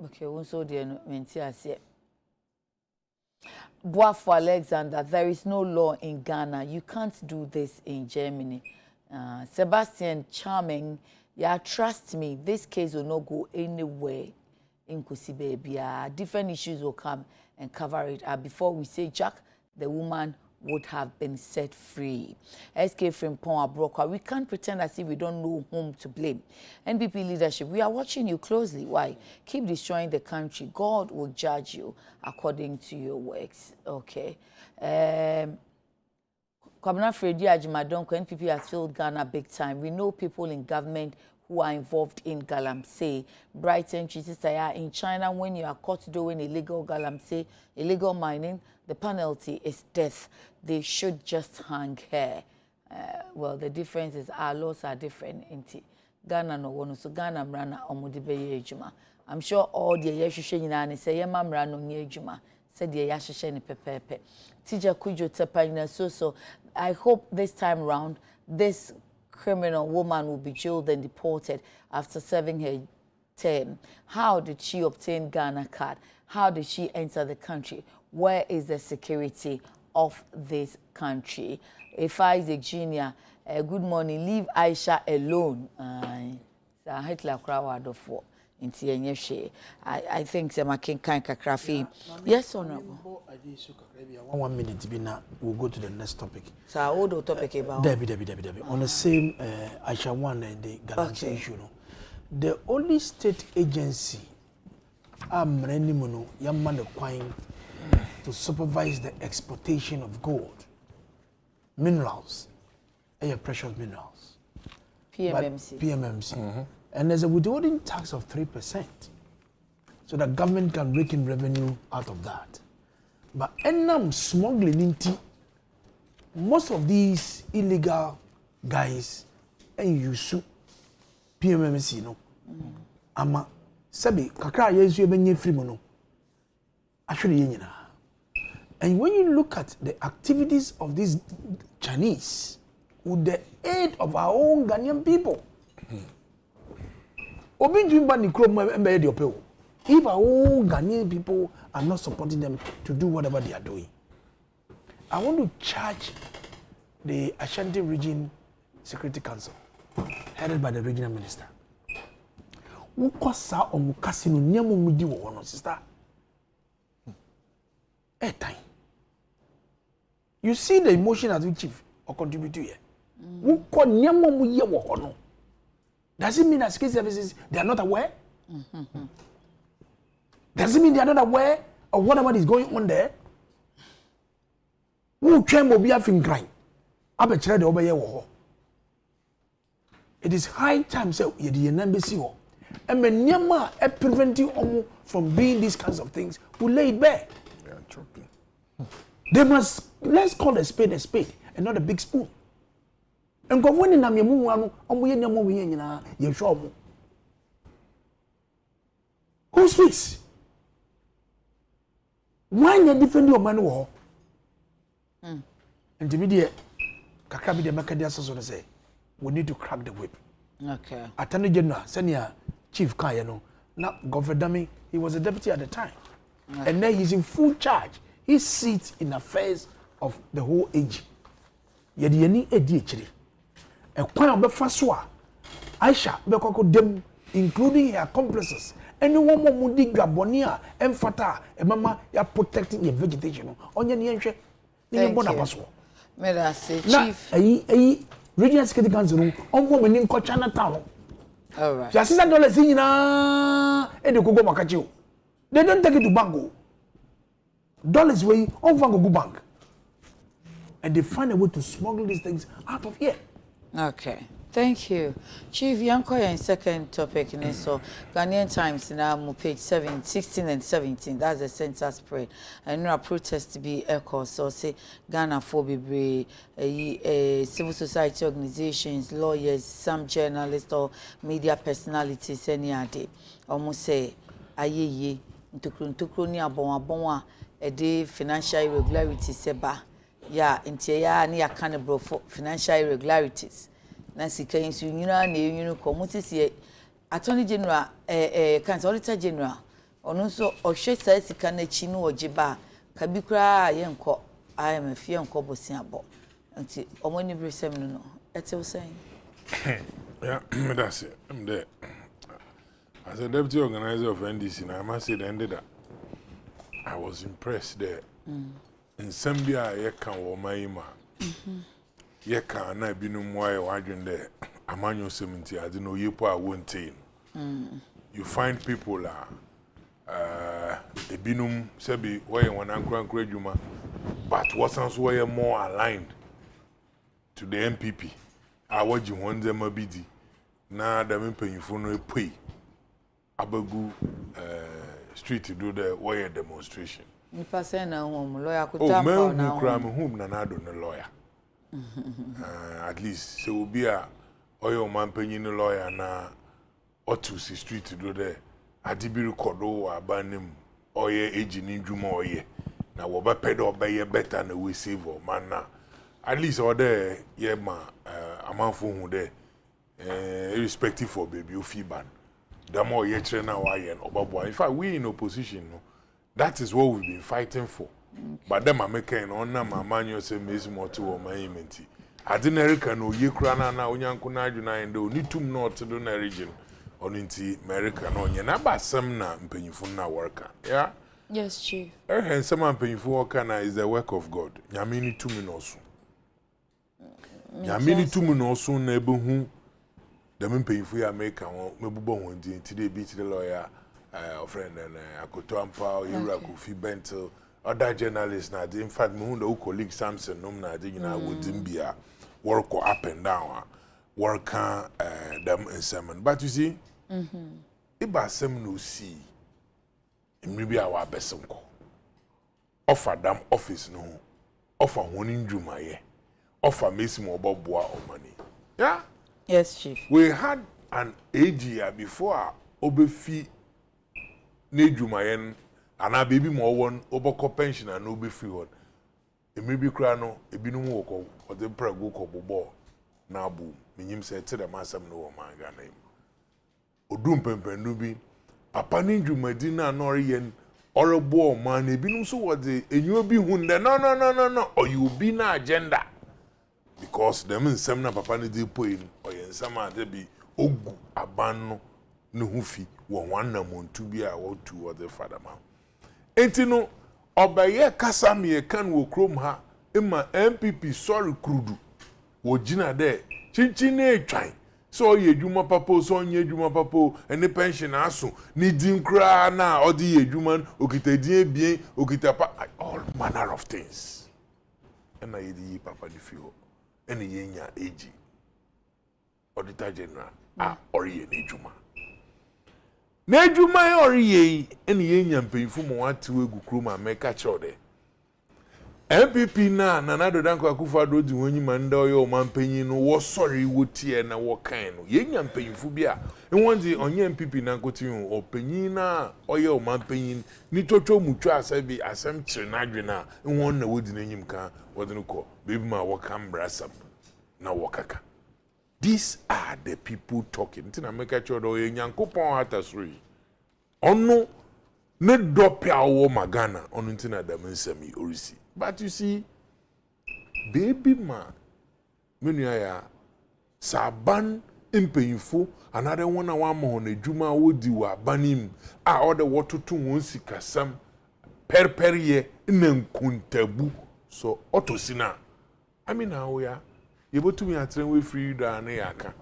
okay, also the Mentias yet. Boafo Alexander, there is no law in Ghana. You can't do this in Germany. Sebastian Charming, yeah, trust me, this case will not go anywhere in Kusibebia. Different issues will come and cover it. Before we say Jack, the woman would have been set free. SK from Pon Broker, we can't pretend as if we don't know whom to blame. NPP leadership, we are watching you closely. Why? Keep destroying the country. God will judge you according to your works. Okay. Kwabena Fredi Ajimadonko, NPP has failed Ghana big time. We know people in government who are involved in galamsey. Brighton, Chisisaya, in China, when you are caught doing illegal galamsey, illegal mining, the penalty is death. They should just hang her. well, the difference is our laws are different. In Ghana no one, so Ghana mrana omudi be ejuma. I'm sure all the yeshushe nyina say yema mrano nye ejuma. Said the yashushe ni pepepe. Tija kujo tepa so I hope this time round this criminal woman will be jailed and deported after serving her term. How did she obtain Ghana card? How did she enter the country? Where is the security of this country? If I is a junior, good morning, leave Aisha alone. I think yes or no? 1 minute, we'll go to the next topic. So, what topic about? Debbie. On the same Aisha one and the Ghana issue. The only state agency to supervise the exportation of gold, minerals, precious minerals. PMMC. And there's a withholding tax of 3%. So the government can rake in revenue out of that. But smuggling into most of these illegal guys and you sue PMMC no. Ama sabi kakra yesu ebenye free mono. Actually yenyina. And when you look at the activities of these Chinese with the aid of our own Ghanaian people. If our own Ghanaian people are not supporting them to do whatever they are doing, I want to charge the Ashanti Region Security Council, headed by the regional minister. Sister. Time. You see the emotion as we chief or contribute to here. Does it mean that security services they are not aware? Does it mean they are not aware of whatever is going on there? Who can be a fin crime? It is high time say you the embassy and Menyama preventing Omo from doing these kinds of things will lay it bare. They must, let's call a spade and not a big spoon. And go when in a mumu, who speaks? Why you defend your man war? And the media, Kakabi de Macadia say, we need to crack the whip. Okay. Attorney General, Senior Chief Kayano, not Governor Dummy, he was a deputy at the time. Okay. And then he's in full charge. He sits in affairs of the whole age. Yedi ADHD. A point of the first one, Aisha, Bekoko dem, including her accomplices. Anyone more Mudi Gabonia, Emfata, and Mama, you are protecting your vegetation. On your Nienche, you want to May I say, Chief? A regional security council, on woman in Chinatown. All right. Just $6 in and the Kugo Makachu. They don't take it to Bango. Dollars way on Vango Bank. And they find a way to smuggle these things out of here. Okay. Thank you. Chief Yankoya in second topic in so Ghanaian Times now page 16 and 17. That's the census spread. And no protest to be echo so say Ghana for be civil society organizations, lawyers, some journalists or media personalities any day. Almost say aye ntukru ni abon a financial irregularities seba. Yeah, intia ya ni accountable for financial irregularities. Nancy Keynes, you know, community Attorney General, Auditor General, or also, or she says, he can chino or jiba, Kabikra, Yanko, I am a fear and cobo siabo. Until Omoni Brisem, that's all saying. Yeah, that's it. I'm there. As a deputy organizer of NDC, I must say, the ended up. I was impressed there. In Zambia, I can or my ima. Yeka na binum why wadwen there amanyo 70 I don't know yepo a wontain you find people e binum sebi why one ankran adwuma but what sounds why more aligned to the MPP awaji won them abidi na da mpanyifo no epui abagu street to do the why demonstration ni passe na home lawyer kutampa na home na do no lawyer At least so be a oyo man penyin lawyer na otusi street to do there adibi record o abanim oye ejini dwuma oye na wo be pedo be better na we save o man na at least or there ye ma amanfo hu there irrespective for baby o fi ban the more ye tre na wa ye obabo in fact we in opposition no that is what we've been fighting for. But them American on na mamanyo say mezi moto o manimenti Adinerica no ye kura na onyanko na adwuna ende oni tum no to do na region oninti America no nye na basam na mpanyifo na worka yeah. Yes, chief. Some mpanyifo worka na is the work of God. Nyame ni tumi no so. Nyame ni tumi no so na ebehu dem mpanyifo ya America won mebubo won di nti de bi ti the lawyer friend and Akoto Ampa Yura Kofi Bento other journalists na in fact me who colleague Samson nom na de nyina wodin bia work up and down work them in sermon but you see iba sem no see maybe our besom ko offer them office no offer honin dwumaye offer mesi mo oboboa o money yeah Yes, chief. we had an AGR before obefi na dwumaye ana baby mo won oboko pension and obe free one e maybe kra no ebinum wo ko the prago ko bobo na abu minyim se te dem asem no wo manga na im odum pempenu bi papa ni dwumadi na no yen orebo man ebinum so wo de enyu bi hunde no or you be na agenda because them nsem na papa ni dey poin or yen sama de bi ogu aban no ne hufi wo wanna montu bi a wo tu wo the father man enti no obaye kasa me kan wo krom ha ima MPP sorry krudu wo gina de chinchin na etwan so ye dwuma papo so onye dwuma papo ene pension aso ni din kra na odi ye dwuma okita din ebien okita all manner of things and na ye papa di fio ene ye nya AG auditor general ori ye ni dwuma na dwuma ori ye ene ye nya mpanyifo mo atewe gu krom America chode MPP na Nana Danko Akufo-Addo di wonyi manda oyo mampanyin no wo sorry wo tie na wo kan no ye nya mpanyinfo bia enwonde onye MPP na nkoti hu opanyin na oyo mampanyin ni totwo mutwa asabi asem kire na adwe na enwon na wodi n'anyim kan wodi no ko baby ma wo kan brasam na wo kaka. These are the people talking. Ntina make sure do ye nyankopon hatasuri ono ne dopia wo magana ono ntina da mensami orisi. But you see, baby man, menuya saban impeyfo another one more ne juma wodi wa banim a order water to won sikasam perperie nkuntabu so otosina. I mean how ya able to me atren we free da na yaka.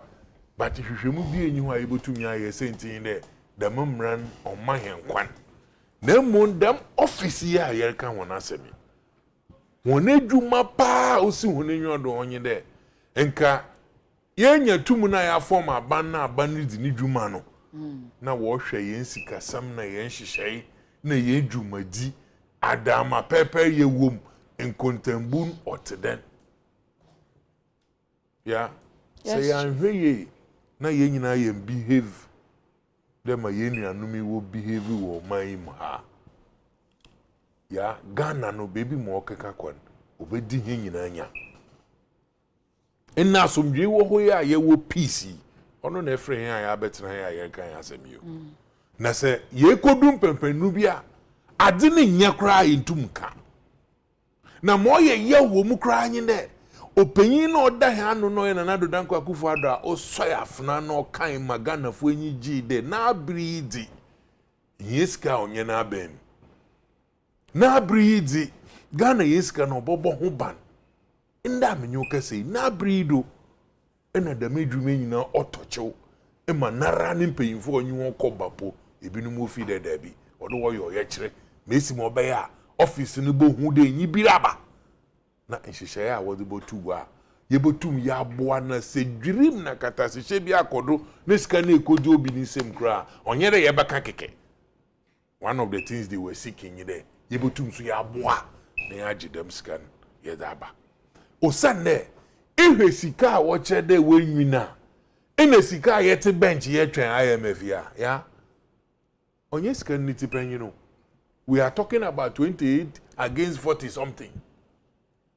But if you mu bi enyi ho able to me aye sentin there the memran on my kwan. Na mon dem office ya yerka won asemi. Wone dwuma pa osi hone nyodo onye de enka yenya tumu na ya form aban na aban di ni dwuma no na wo hwe yen sikasam na yen hyehyei na yen dwumadi adama pepe ye wom enkontambun oteden ya say anhwe na yen nyina yen behave dem ma yen nuanumi wo behave wo mai mu ha ya Ghana no baby mo keka kwan obedi he nyina nya enna somdwe wo ho ya ye wo peace ono na efre he ya betena he ya kan asemiyo na se ye kodum pempenu bia ade ne nya kra yentum ka na mo ye wo mu kra anyi de opanyin na oda he anu no ye na Nana Danko Akufo-Addo a osoya afna na okan magana fo anyi gi de na breedi yeska onye na abem na breedi Ghana yeska no bobo ho ban nda menyo kase na breedo ena da medwuma nyina otochew ema nara ne mpanyimfo onyi won kobapo ebinum ofi de dabi odo wo yo ye kire mesi mo be ya office ne bo hu de nyi biraba na nhihye ya wo de botu a ye botum ya aboa na sedwirim na katasehye bi akodo ne sika na ekodi obi ni sem kra onye de ye beka keke. One of the things they were seeking there ye botum so ya aboa na ya gidem scan ye daba osanne ehwe sika a wo che de we nwina ina sika yete bench ye twen IMF ya onye sika niti penyi we are talking about 28 against 40 something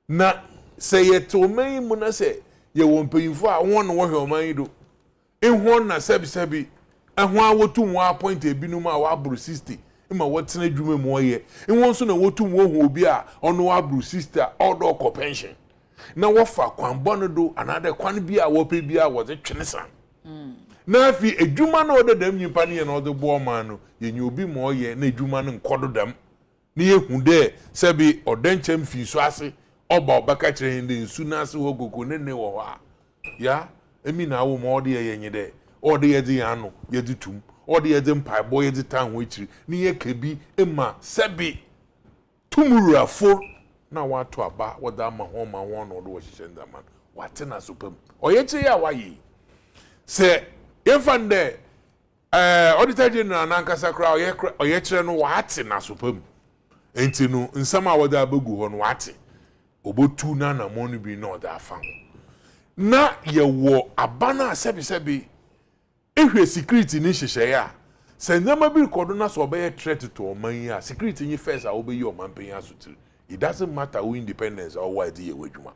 na say ye to man mu na say ye won panyimfo a won no hwe oman do ehwon na sebi ehwon a wotu mo appoint ebinum a wa bru 60 ima wotena dwuma mu oye ehwon so na wotu mo hu obi a ono wa bru 60 odo ko pension na wofa kwanbɔ no do another kwan bi a wope bi a wɔde twene san na afi edwuma no odo dam nyimpa ne ye no de bo man no ye nyi obi mo oye na edwuma no nkodo dam ne ye hu de sebi odanchem fi so ase oba obaka kire ndi nsu na ase ho gogo ne wo ho a ya emi na wo mo de ye nyi de ode ye di ano ye di tum ode ye di mpai bo ye di tan ho akiri ne ye kabi ema sebi tumurafo na watu aba wada ma ho no do hihye ndaman wate na sopam oye chi ya wayi se yefande auditor general na nkasa kra oye kire no wate na sopam enti no nsama wada abagu ho no wate obotu na na mo no bi na oda afa na ye wo abana sebi ehwe security ni hihye ya se nyama bi record na so obeye threat to oman ya security ni first a obeyi oman pen ya sotiri. It doesn't matter who independence or why the wejuma.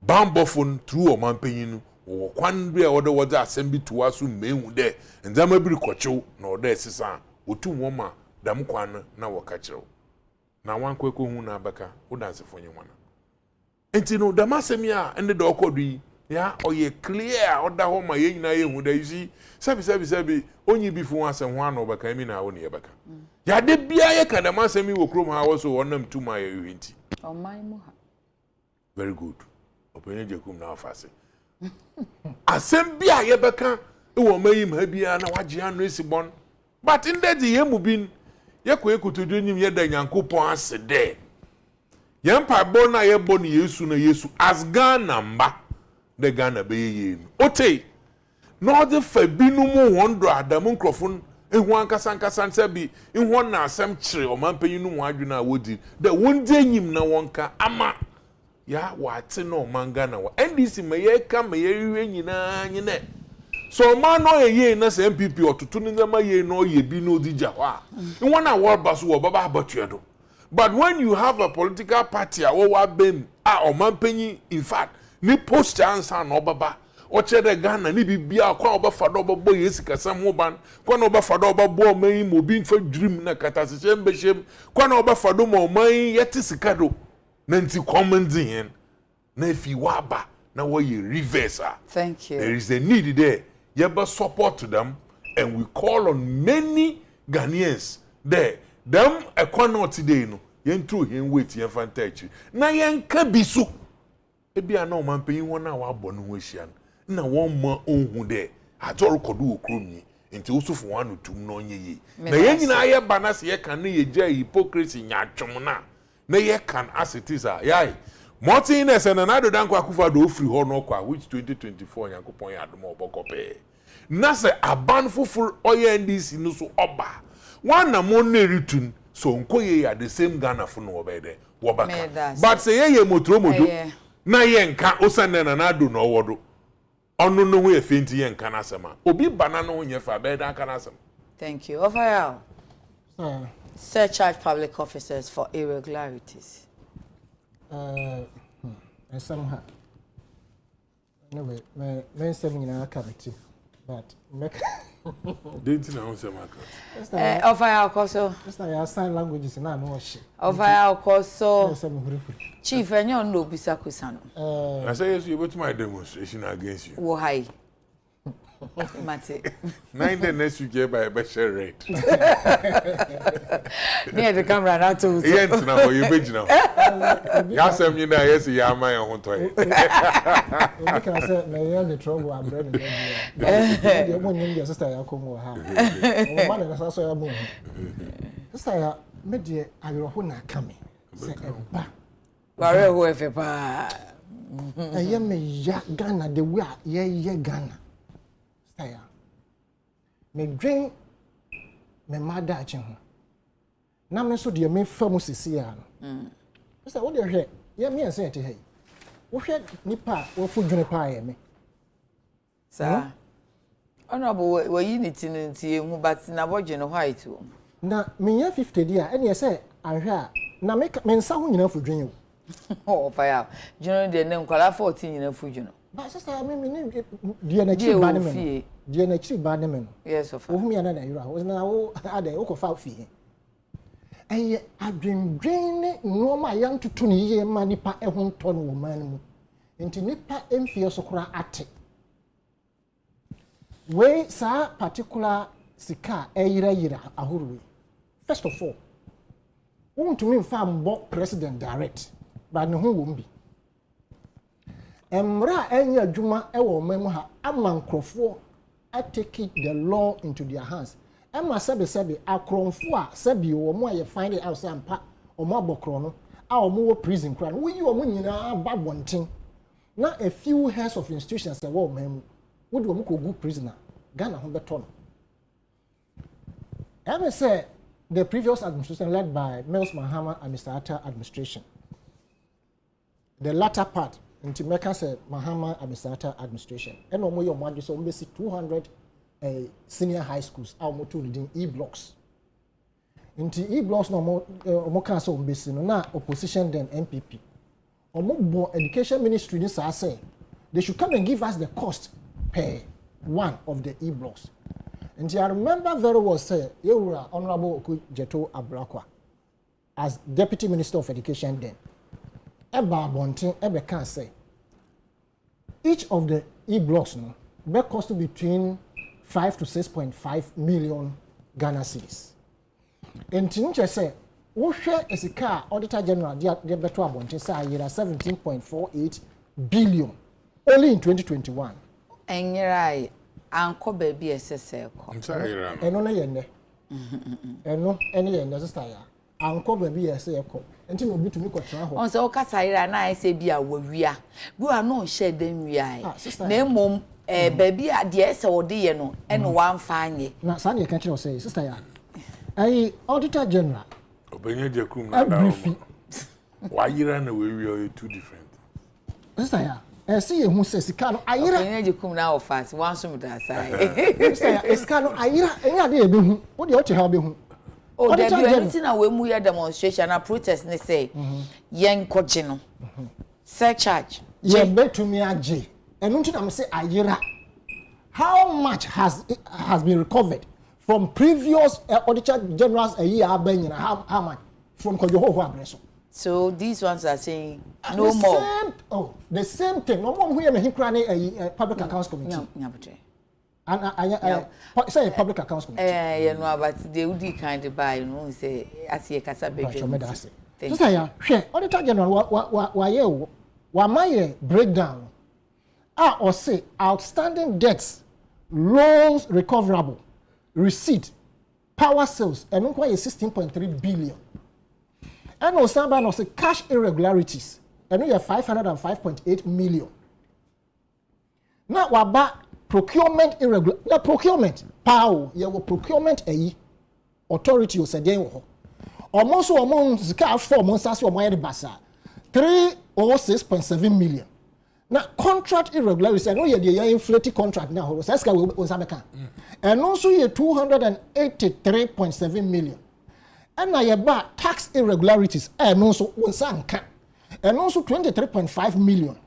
Bambofon through or manpayinu or kwan be order was assembly to us who may there and then maybe kocho nor there sisa or two woma dam kwan na wakacho. Now one kweko huna baka who dance for you one. And you know the masemia and the dog ya or ye clear or da home my na ye who they see sabi only before once and one over came in our own yabaka. Ya de bia ye kan ma semi wo krom ha wo so wonam tuma ye hwenti o man mu ha very good openye jekum na afase asem bia ye beka e wo mayim ha bia na waje anu esibon but in that ye mu bin ye ko ekutodo nim ye da nyankopon ase de ye mpa bo na ye bo ne Yesu na Yesu as Ghana mba de Ghana be ye ote no de fa binumu 100 adamu nkrofon ehu ankasa nsebi ehu na asem kire omanpanyin no adwena wodi de wonde enyim na wonka ama ya wate no manga na wa NDC meye ka meye hwe nyina nyine so man no ye na se MPP otutu ni ndama ye no ye bi no digya wa ehu na world basu wo baba abatuedo but when you have a political party a wo wa bem a omanpanyin in fact ni post answer no baba ochere Ghana ni bibia kwa obafado obabo yesika sam ban kwa na obafado obabo man mobi fa dream na katasese mbeshem kwa na obafado mo man yeti sikado na nti commanding hen na if you waba na wo ye reverse. Thank you. There is a need there. You be support to them and we call on many Ghanaians there them economy today no yen through yen wait yen fantachi na yen ka bisu ebia na o man pen won na wa bɔ no ho ahia na won ma onhu de atoro kodu okromni nti usufu wanu tum no nye yi na ye nyina ye banase ye kan na ye gya hypocrisy nyatwom na ye kan asetiza yai Martinez and another danko akufa do free ho no kwa which 2024 yankopon ya adom obokope na se aban fufur oye NDC no so oba one na mo na ritun so nkoye ya the same Ghana fo no obede wobaka but say ye motro mojo na ye nka osane na nado no wodo onu no ho efenti ye nka na asema obi bana no nye fa be da kana asem. Thank you. Overall, surcharge public officers for irregularities. And somehow, anyway, my seven in our committee, but didn't know some market. Overall, also, just like our sign languages and I'm not sure. Overall, also, Chief, and you know, Bisakusano. I say, yes, you went to my demonstration against you. Why? Mate. 9 the next week by a better rate. Near the camera, not to. Yes, now you bitch now. Yes, I'm in there. Yes, you are my own toy. I said, may I the trouble I'm ready. The one in your sister, I'll come over. One and I saw a moon. Sister, maybe I will hold a coming. Say, whoever. I am a Ghana, the way, yeah, Ghana. Me drink me mother achen ho na me so de me famu sisi ya no say what dey here ye me say te hey wo hwe nipa wo fu dwene pa ye me sa honorable we unity nti ehu but na bodwe no white wo na menya 50 dia ene say ahwe a na me nsa ho nyina fu dwene wo oh fire dwene de ne nkwala 14 nyina fu dwene ba sister me dia na chi ba ne me dia na chi ba ne me yes of wo hu ya na yura wo na wo ade wo ko fa fi eye adwendwen ne Nsroma yantutu ne ye ma nipa ehun ntɔ no wo man mu nti nipa emfie so kora ate we sa particular sika eyira ahorowe first of all wontumi mfa mbo president direct ba ne ho wom bi emra enya adwuma ewo man mu ha ama nkrofo take the law into their hands Emma sebe akronfo a sebe wo mo aye find it out sampa o mo abokro no a o mo wo prison kra no yi o mo nyina ba bonten na a few heads of institutions say wo mem wo do mo ko gu prisoner Ghana ho beto no Emma say the previous administration led by Mills Mahama and Mr. Atta administration the latter part into Mecca said Mahama and Mr. Atta administration and o mo yo mo ade so mo 200 senior high schools out to leading e-blocks. Into e-blocks no more council base no na opposition then MPP. Omo education ministry this I say they should come and give us the cost per one of the e-blocks. And I remember very well say you were Honorable Jeto Abrakwa as Deputy Minister of Education then. Eba Bontin ebe can say each of the e-blocks no be cost between 5 to 6.5 million Ghana cedis. And to say, we share a sika Auditor General, the better abonte say 17.48 billion only in 2021. And you're right, Uncle Baby SSL. I'm sorry, and no yende. And no any yende sister. Uncle Baby SSL. And you will to me control. On so Casaira, I say, be a warrior. We are not shed them we are. Name mom. Baby a dear so dear no and one fine na san ye kan kire say sister ya ai Auditor General obenye de kum na da why yira na we are two different sister ya see ye hu say sika no ayira obenye de kum na office one so me da sai sister ya sika no ayira enya de ebe hu wo de o che ha be hu oh there be anything na we mu ya demonstration na protest ne say yen koje no surcharge ye betumi age and until I'm say ayira how much has been recovered from previous Auditor Generals a year how much from Kojoho Abreso. So these ones are saying no more. The same thing. No more here me a public accounts committee. And say a public accounts committee. You know, but they would kind of buy, you know, say as ye kasa be. Just say Auditor General wa my breakdown. Or say outstanding debts, loans recoverable, receipt, power sales, and no 16.3 billion. And also no say cash irregularities, and we have 505.8 million. Now we about procurement irregular. The procurement power, you have procurement authority or say almost among the 4 months as we are basa 306.7 million. Now contract irregularities, I know you're inflated contract now, so that's why we and also you're 283.7 million. And now you're tax irregularities, and also and also 23.5 million.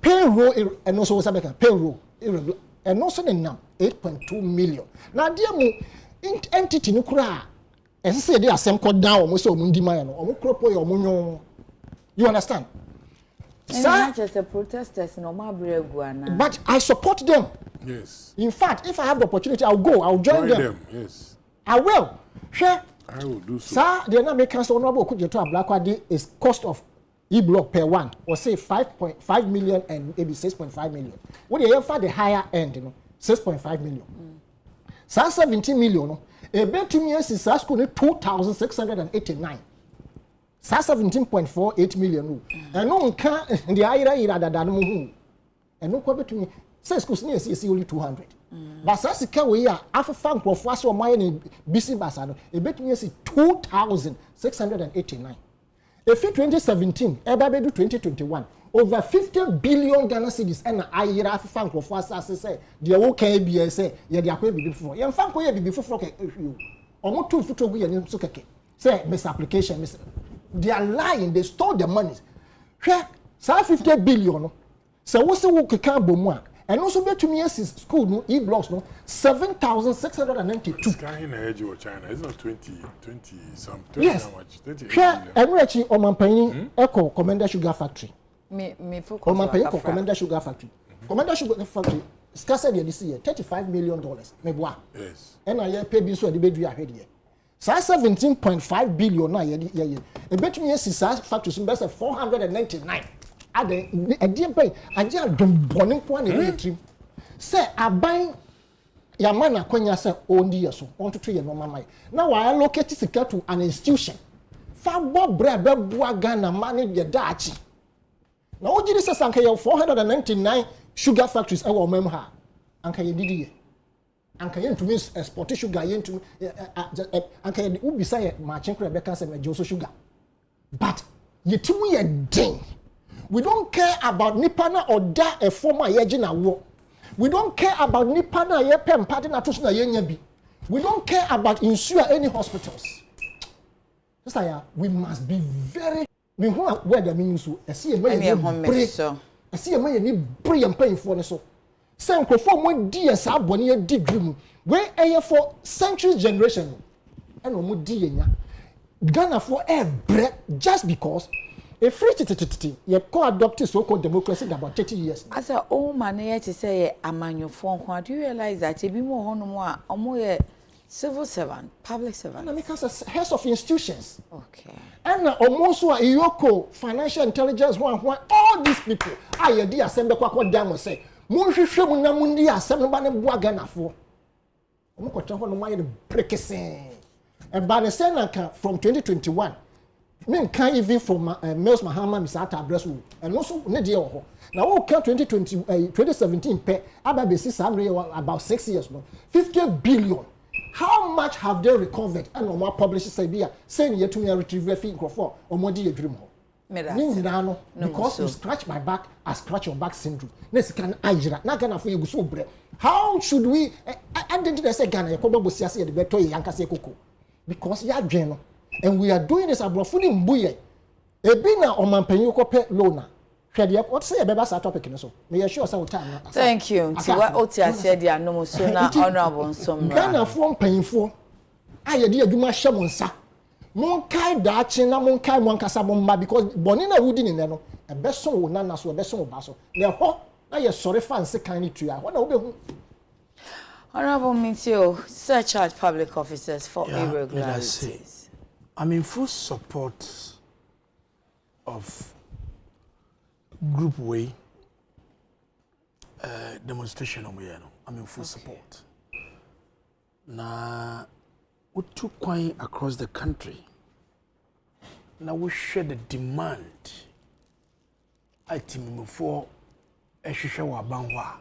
Payroll and also payroll irregular, and also the now 8.2 million. Now dear mo entity nukura, as I say they are some cut down almost you understand? Not just a protesters, no more. But I support them. Yes. In fact, if I have the opportunity, I'll go. I'll join them. Yes. I will. Sure. I will do so. Sir, the American Honorable Kujeto Ablakwa is cost of e-block per one, or say 5.5 million and maybe 6.5 million. What do you have for the higher end? 6.5 million. Sir, 17 million. A bet to me is 2,689. 17.48 million. And no can the ira than and no quite to me says is only 200. But Sassika we are after fan professor mine BC Basado, a bet me 2,689. If 2017, Ebabedu 2021, over 50 billion Ghana cedis and ayira fan for assase say the wo kan bia say ye de akwa bibi foforo ye fan ko ye bibi foforo ke ehwe omo to futo gu ye ni so keke say misapplication they are lying, they stole the money hwe sa 50 billion no say wo se wo keka bomu a and also betumi yes school no e-blocks no 7,692 Can in edge of China it's not 20 some 20 yes. How much 20 enrechi omanpanyin eco Commander Sugar Factory me focus omanpanyin ko Commander Sugar Factory Commander Sugar Factory scarce the this year $35 million me boa yes and I pay bi so de bedu ahwede ye sa 17.5 billion na ye e betumi yes sa factory so be 499 ade edie pay age adom bone ko na e trim say aban ya man akwanya say ondi yeso want to ye no mama na wa allocate sika to an institution fa bo bre be bua Ghana man ye daachi na o jiri say sanka ye 499 sugar factories e wo mem ha anka ye didi ye anka ye ntumi export sugar ye ntumi anka ye ubisa ye machin kra be kan say me joso sugar but ye timu ye den. We don't care about Nipana or da a former yejina war. We don't care about Nipana ye pem party na tusuna yenyabi. We don't care about insure any hospitals. Just like we must be very me who where the mean so see a man so see a man ni pray and paying for so say nkrofo mo di yes abone ye di dream we eye for centuries generation and mo di yenya Ghana for just because a free you co-adopted so-called democracy in about 30 years. As a old man here to say a manufacturer, do you realize that it be more or more civil servant, public servant? And because heads of institutions. Okay. And almost a Yoko financial intelligence one all these people I dear assembly kwa damo say Munshi mu na mundi assembly ba ne bua Ghana for. Omo ko twa ho no why the breaking. And by the from 2021 men can't even from Mills Mahama Misata address and also ne dey ho now we count 2017 pay about 6 years no 50 billion how much have they recovered and no more published say bia saying you to retrieve fee for omodi edwum ho because you scratch my back I scratch your back syndrome next can ajira na Ghana for you so bre how should we identify say Ghana e ko bosia say the beto yanka say koko because ya dwen no. And we are doing this abrofuni mbuye. Ebi na omanpanyin ko pe loan. Hwede what say beba sa topic no so. Me sure say time. Thank you. Tiwa otia said dia no so na honorable nsomra. Ghana fo mpanyinfo aye de adwuma hye mo nsa. Mon kai da chi na mon kai mon kasa mo mba because boni na wudi ni ne no. Ebe so wo nana so ebe so wo ba so. Le ho na ye sorry fancy kan ni tua. Ho na wo be hu. Honorable Mitio, search out public officers for irregularities. I'm in full support of group way demonstration on Moyano. I'm in full support. Now, we took quite across the country. Now we share the demand. I think before a shisha wa bangwa.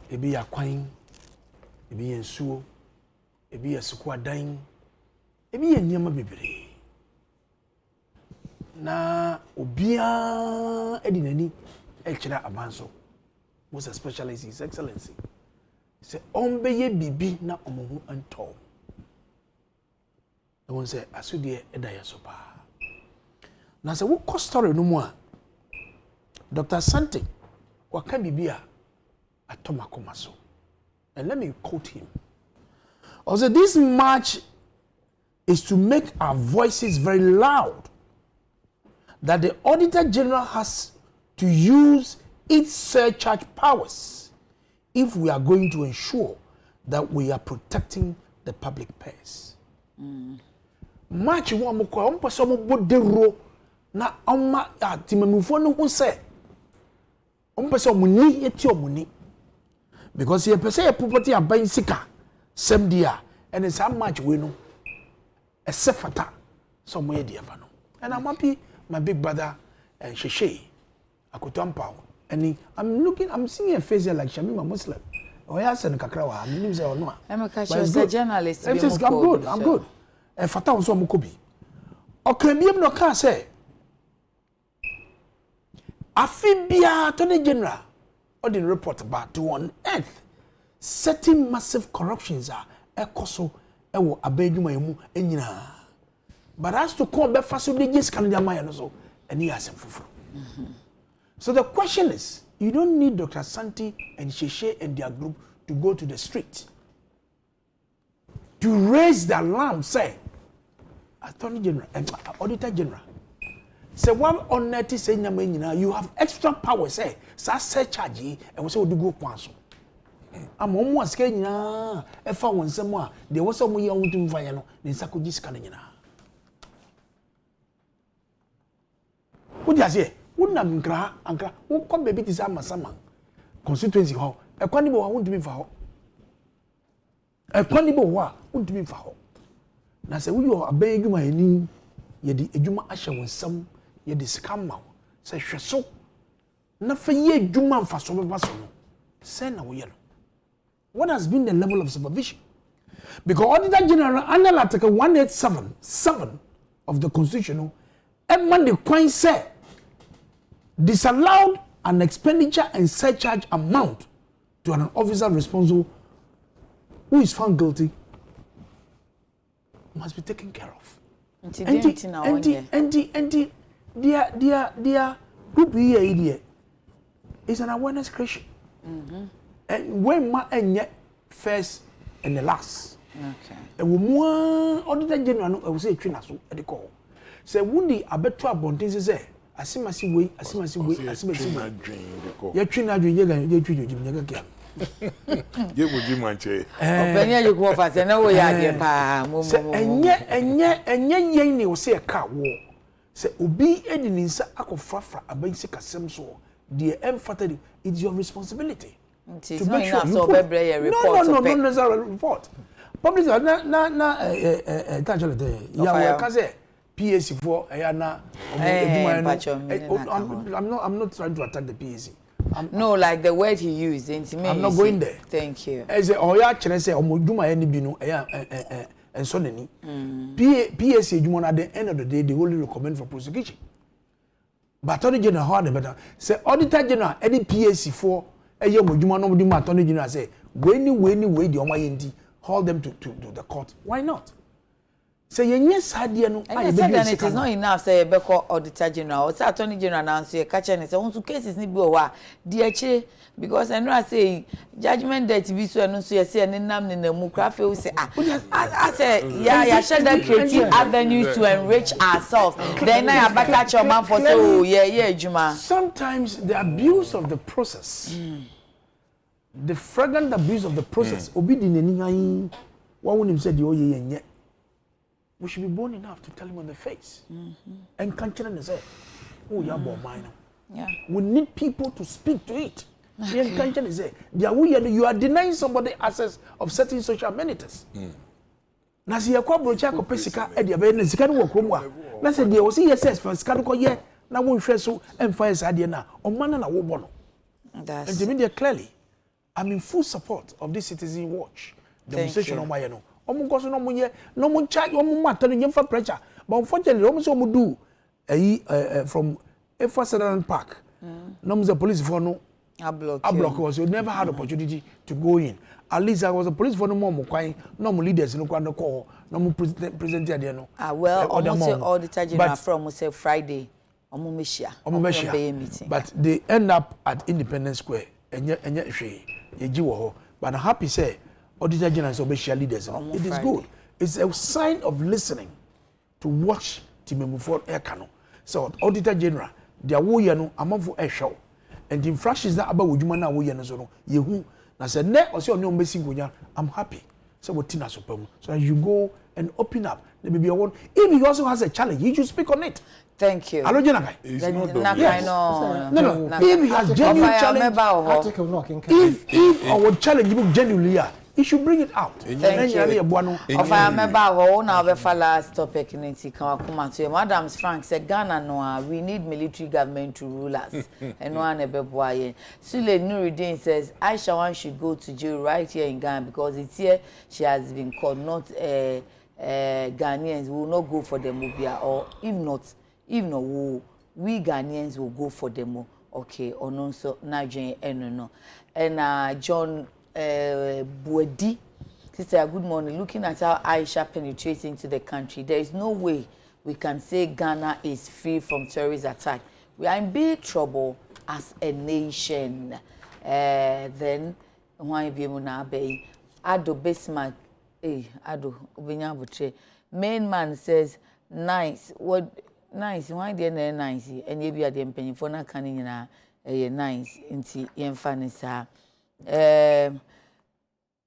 Ebi ya kwine, ebi ya nsuo, ebi ya sukwa dain. Ebi ye niyama bebre na obia edinani ekira abanso was a specialist his excellency say ombeye bibi na omohu anto I won say asudie edaya so pa na say wo story no mu a Dr. Sante waka bibi a atomakoma so and let me quote him also this march is to make our voices very loud that the Auditor General has to use its surcharge powers if we are going to ensure that we are protecting the public purse. March one mo kwa ompa so mo bodero na oma atimamufo no hu se ompa so mo ni eti omuni because ye pese ye property aban sika sem dia and it's how much we know a sefata somewhere dear no and I'm happy my big brother and Sheshe Akutampa and I'm seeing a face like Shamima Muslim or yes and Kakrawa means or no I'm a journalist I'm good and Fata so mukobi okay me no can say Afibia Attorney General or the report about to unearth certain massive corruptions are ekoso ewo abedwuma emu enyina. But as to come back fast with this can no so any asem fufuro. So the question is, you don't need Dr. Santi and Sheshe and their group to go to the street to raise the alarm, say Attorney General and Auditor General. Say one on 90 say you have extra power, say charge and we say we go kwanso. I'm almost saying na if I want some more, there was some way I want to invite no, then sakuji scanning. What do you say? Wouldn't have ankra, who come baby to sama constituency hall. A quanibo won't be for a quanibo won't be for. Now say, we are a beg my knee, ye the Ejuma Asha was some, ye the scammer. Say, so. Nothing ye Juma for some of us. Send away. What has been the level of supervision? Because Auditor General under Article 187 of the Constitution, and when the coin said, disallowed an expenditure and surcharge amount to an officer responsible who is found guilty must be taken care of. Their group here is an awareness creation. And when my first and the last. Okay. And when Auditor General, I will say, Trinasu at the call. Say, Wundi, I bet 12 bonds say, I see my way, I see my way, I see my way. You're Trina, you're going to treat you. You would do my chair. When you go fast, and no way I get and yet, ye will say a car war. Say, Ubi editing Sako Frafra, a basic assembly. Dear emphatic, it's your responsibility. To make sure you put a report. No, necessarily report. Public, PAC for Ayana. I'm not trying to attack the PAC. No, like the word he used. I'm not going there. Thank you. As a Oya Chenese, Omuduma any bino, and so many. PAC, at the end of the day, they only recommend for prosecution. But Attorney General, how better? Say Auditor General, any PAC for a year with Juma, no Attorney General say, when the Omayenti, hold them to the court. Why not? Say yes, I no. And said that it is not enough. Say Beko Auditor General, or Attorney General now say catch and say, "On cases ni biwa DH because I know I say judgment that be so and so say and nam in the mukrafe we say I say yeah share that creative avenues to enrich ourselves. Then I back at your man for say oh yeah Juma. Sometimes the abuse of the process, the flagrant abuse of the process, obi di neni one would him say the oh yeah. We should be bold enough to tell him on the face. And can't and say, oh, you're born mine. Yeah. We need people to speak to it. And say, you are denying somebody access of certain social amenities. Now, see, a quabrocha pesca at the abandoned second work room. Let's say there was yes for Scadico yet. Now, won't share so and fire Sadiana or man and a woman. And to me, clearly, I'm in full support of this Citizen Watch demonstration on my own. Omukoso no munye no mu charge omu matani nyemfa pressure but unfortunately omu so mu do from Effa Park no mu the police for no a block was you never had opportunity to go in at least I was a police for no more kwan no mu leaders no kwan call no mu present there no well almost all the General from say Friday omu meshia but they end up at Independence Square enye hwe ye gi wo ho but I'm happy say Auditor General and leaders. It is good. It's a sign of listening to watch Timemuford Ekano. So Auditor General, their woyano among for a show. And the infractions that about Wujumana woyano so yehu. I said, ne or say no messing. I'm happy. So what Tina Superm. So as you go and open up, there may be a one. If he also has a challenge, he should speak on it. Thank you. Hello, Jenagai. No. If he has genuine challenge, if our challenge genuinely are. You should bring it out. Thank you. If I remember our last topic in Madam Frank said Ghana no, we need military government to rule us. And one Ebeboye. Sule Nuruddin says Aisha one should go to jail right here in Ghana because it's here she has been called. Not Ghanaians will not go for the Mobia or if not, we Ghanaians will go for them. okay ono nso na dwen eno no and John Buedi sister good morning. Looking at how Aisha penetrates into the country, there is no way we can say Ghana is free from terrorist attack. We are in big trouble as a nation. Then why be muna be Ado Bismarck Ado Obinya Butre main man says nice what nice why dey nice and ye be ade mpanyifo na kan nyina nice nti yemfa ne sa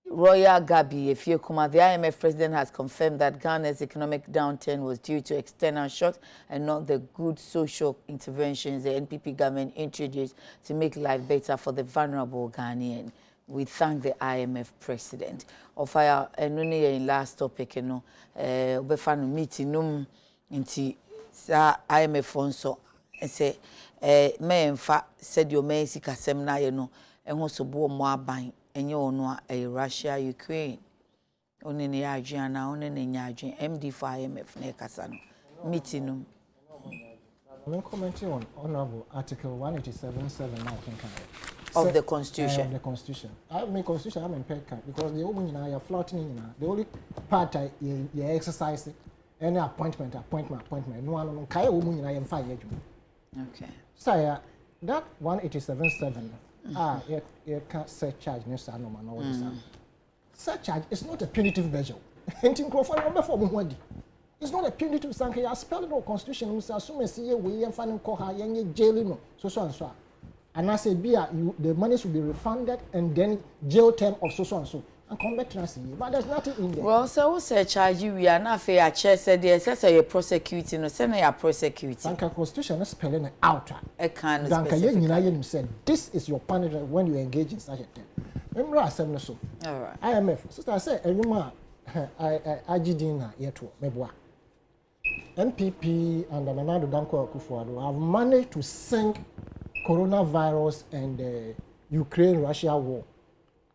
Royal Gabi Efiekuma, the IMF president has confirmed that Ghana's economic downturn was due to external shocks and not the good social interventions the NPP government introduced to make life better for the vulnerable Ghanaian. We thank the IMF president. Of our in last topic, obefano meeting inti sa IMF onso say me emfa said your me sikasem na ye no ehwo so bo mo aban enye ono a Russia Ukraine oni ne adwen na oni ne nya adwen MD for IMF na kasa no meeting no. I'm commenting on Honorable Article 187.7 now of the Constitution. The Constitution. I mean Constitution I'm in because the only you flouting the only part you exercise any appointment no one kai woman you am fire. Okay. So that 187.7 you can't set charge no Nsroma no what set charge is not a punitive measure. It's not a punitive sanction. You spell it in the Constitution. We assume see we am finding koha yenye jail no so and so. And I say the money should be refunded and then jail term of so and so. And come back to us. But there's nothing in there. Well, so we say charge you we are not fair chair said there says you're prosecuting no say you're prosecuting. Sanka Constitution is spelling it out. I can't specify. Said this is your punishment when you engage in such a thing. Remember I said so. All right. IMF. So I say everyone I didn't yeto meboa. NPP and Nana Danko Akufo-Addo have managed to sink coronavirus and the Ukraine-Russia war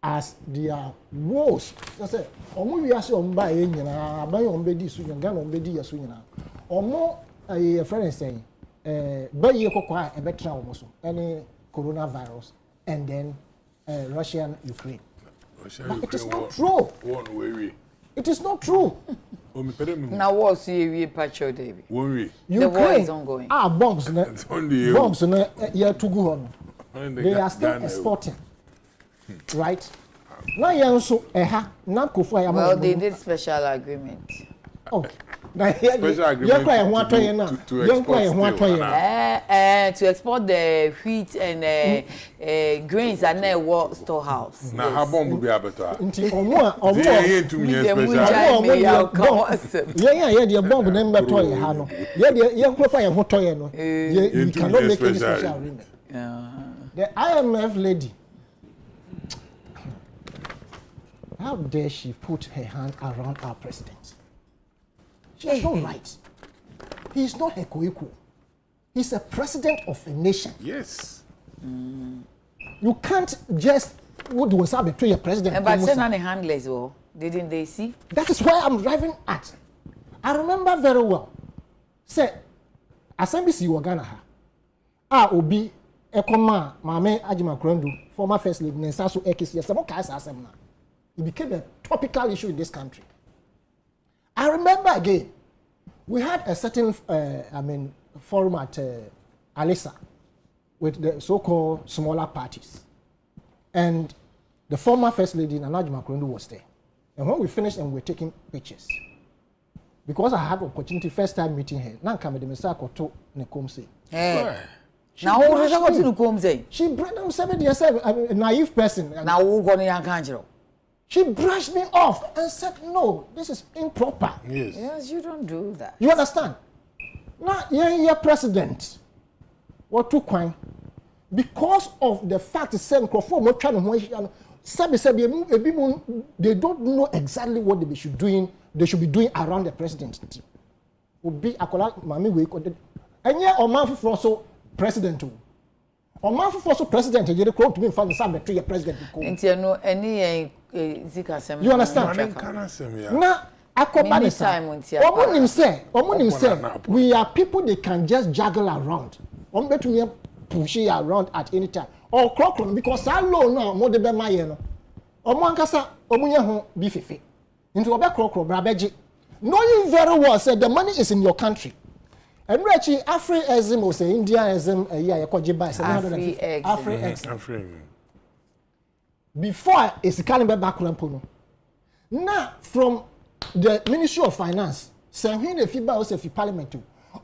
as their wars. I say, omo wi ase omo ba e nyina, aban omo bedi su nyina, Ghana omo bedi yasu nyina. Omo a friend saying, ba ye kokwa e betra omo so, any coronavirus and then Russian-Ukraine. But it is not true. One way. It is not true. Now what's the patcho David? The war is ongoing. Bombs na year to go on. They are still exporting. Right? Now you so na Kofo well, they did special agreement. Okay. Now special agreement to export the wheat and grains and the war storehouse. Now how bomb will be better? The bomb number toy hano. You cannot make any special agreement. The IMF lady, how dare she put her hand around our president? She has no right. He is not a co-equal. He's a president of a nation. Yes. You can't just what was happening to your president. But send on the handlers, didn't they see? That is why I'm driving at. I remember very well. Say, Assembly Ghana Obi Ekoma Mame Ajima Krondu, former first lady Nensaso Ekisi, it became a topical issue in this country. I remember again, we had a certain, forum at Alisa with the so-called smaller parties. And the former First Lady, Nana Makrondu, was there. And when we finished and we were taking pictures, because I had opportunity, first time meeting her, now come the Messiah to Nekomse. Now, she brought them 7 years, a naive person. Now, who going to She brushed me off and said, no, this is improper. Yes, you don't do that. You understand? Now, you're president. What took crime? Because of the fact that they don't know exactly what they should be doing around the president. Obi akola mami we ko enye oman for so president o. Oman for so president you dey quote me in fact say betray president ko. Nti no any zikasem. You understand? Na akoba this time omo nim say we are people they can just juggle around. Betumi push it around at any time or clock because I loan now more than my no omo ankasa omunye ho bi fefe nti obe clock brabeji knowing very well said the money is in your country and rechi Afri-exim or say India-exim a year yakoje buy 750 Afri-exim before is kind of back no now from the Ministry of Finance say when the FIBA also fi parliament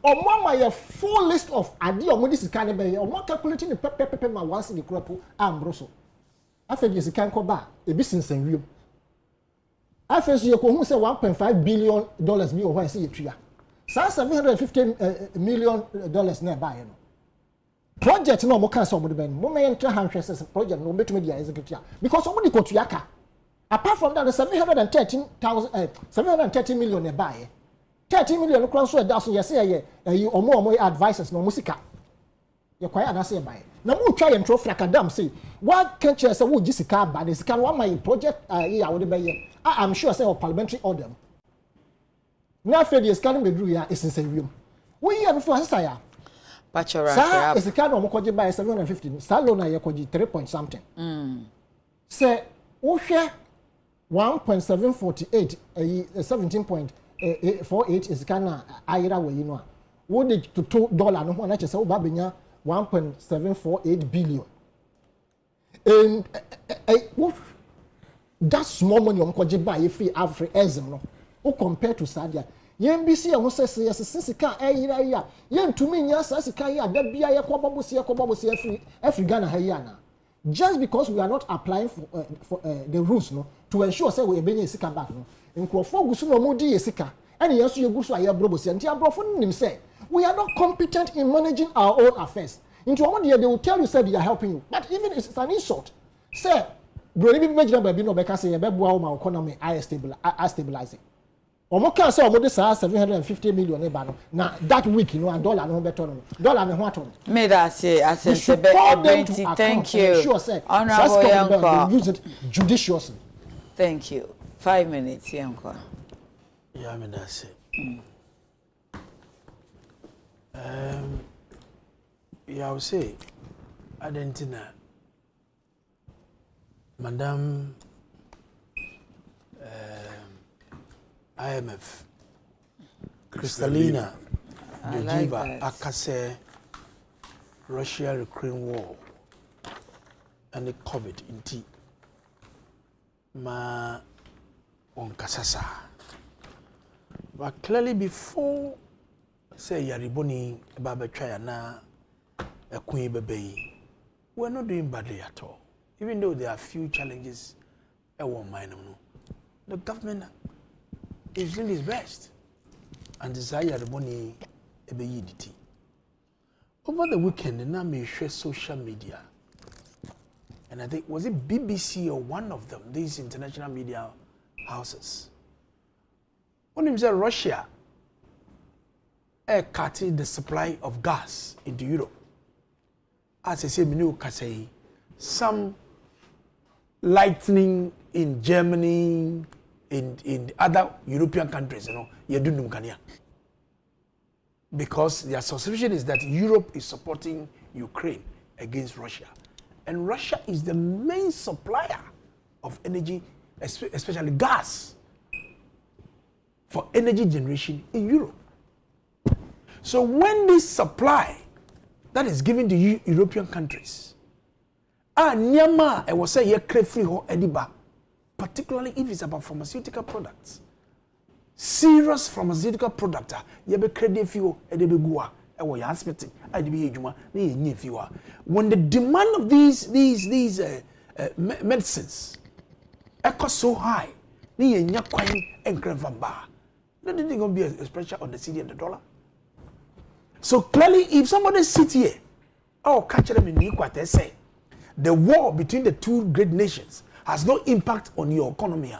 or my full list of adi or this kind of or more calculating the pepe ma once in the crop ambroso after this can come back a business and real after you ko hu say 1.5 billion dollars bi o why say yetria so $750 million na buy no project no mo can so mo de ben mo me enter handhwese project no betumi dia execute because somebody go to yaka apart from that the 730 million na buy 30 million no cross so that so yes say you omo advisors no musika ye kwai ana say buy na mo twa ye ntro frakadam say what can say wo gisika ba the sika one my project ya wo de be I'm sure say of parliamentary order na fe the scanning bedru ya is in wiem we here before say ya Pachora sa is kind of mokoje by 750 sa loan na ye koji 3 point something say wo hwe 1.748 17.48 is kana ayira we no wo de to $2 no ho na che say wo ba benya 1.748 billion and that small money mokoje by if Afri-exim no wo compare to Sadia yembisi e ho sese sika ayira ya yentumi nya sika ya da bia ye kobobosi Afri Ghana ha ya na just because we are not applying for the rules no to ensure say we benye sika back no nkrofo gusu no modi ye sika ene yeso ye gusu aye brobosi nti abrofo nim say we are not competent in managing our own affairs into one day they will tell you say they are helping you but even it's an insult say broni bi majina ba bi no be ka say ye be boa ma economy stabilizing omo kan say omo de sa 750 million e ba no na that week you know a dollar no better no dollar me ho aton me that say asensebe ability thank you honorable yanko use it judiciously thank you 5 minutes yanko yeah me that say yeah I would say Argentina Madam IMF Kristalina Georgieva akase Russia-Ukraine war and the COVID inti ma on kasasa but clearly before say yariboni baba try na ekun bebe we're not doing badly at all even though there are few challenges the government is doing its best and desire the money ebeyiditi. Over the weekend, now me share social media, and I think was it BBC or one of them, these international media houses. When you say Russia cutting the supply of gas into Europe, as I say, some lightning in Germany, in other European countries, you don't know. Because their suspicion is that Europe is supporting Ukraine against Russia. And Russia is the main supplier of energy, especially gas, for energy generation in Europe. So when this supply that is given to European countries, Nyama, I was saying, ediba, particularly if it's about pharmaceutical products. Serious pharmaceutical product, be credit fuel, edebegua, ewo ya hospital, edibi ejuma, na yenye fiwa. When the demand of these medicines echo so high, na yenya kwan enkrevamba. Then there's going to be a pressure on the cedi and the dollar. So clearly, if somebody sit here, catch them in Equator, say the war between the two great nations has no impact on your economy,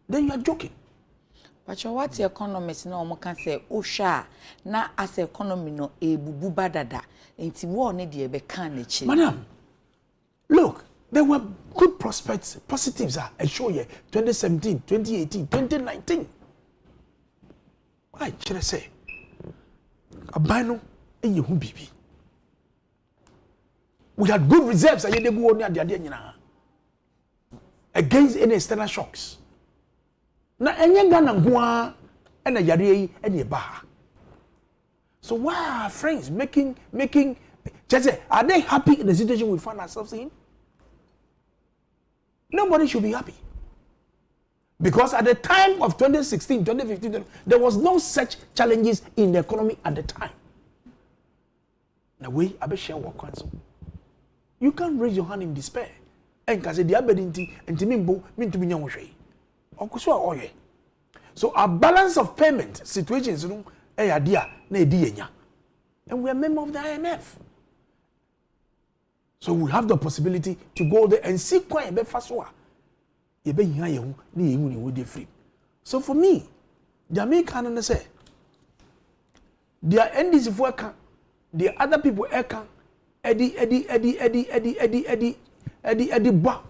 then you are joking. But what the economists no can say osha na as economy no ebubu badada enti war ne de be kan na chi. Madam, look, there were good prospects, positives are show here 2017, 2018, 2019. Why should I say? Abano e yehu bibi. We had good reserves and they go on there against any external shocks. Now, any Ghana Gua and a Yari and a Baha. So why are our friends making just say, are they happy in the situation we find ourselves in? Nobody should be happy. Because at the time of 2016, 2015, there was no such challenges in the economy at the time. Now we are share work council. You can't raise your hand in despair. And because the abedinti and timimbo mean to be young. So our balance of payment situations, and we are a member of the IMF. So we have the possibility to go there and see quite a bit faster. So for me, the American say, their NDC worker, the other people Eddie Ba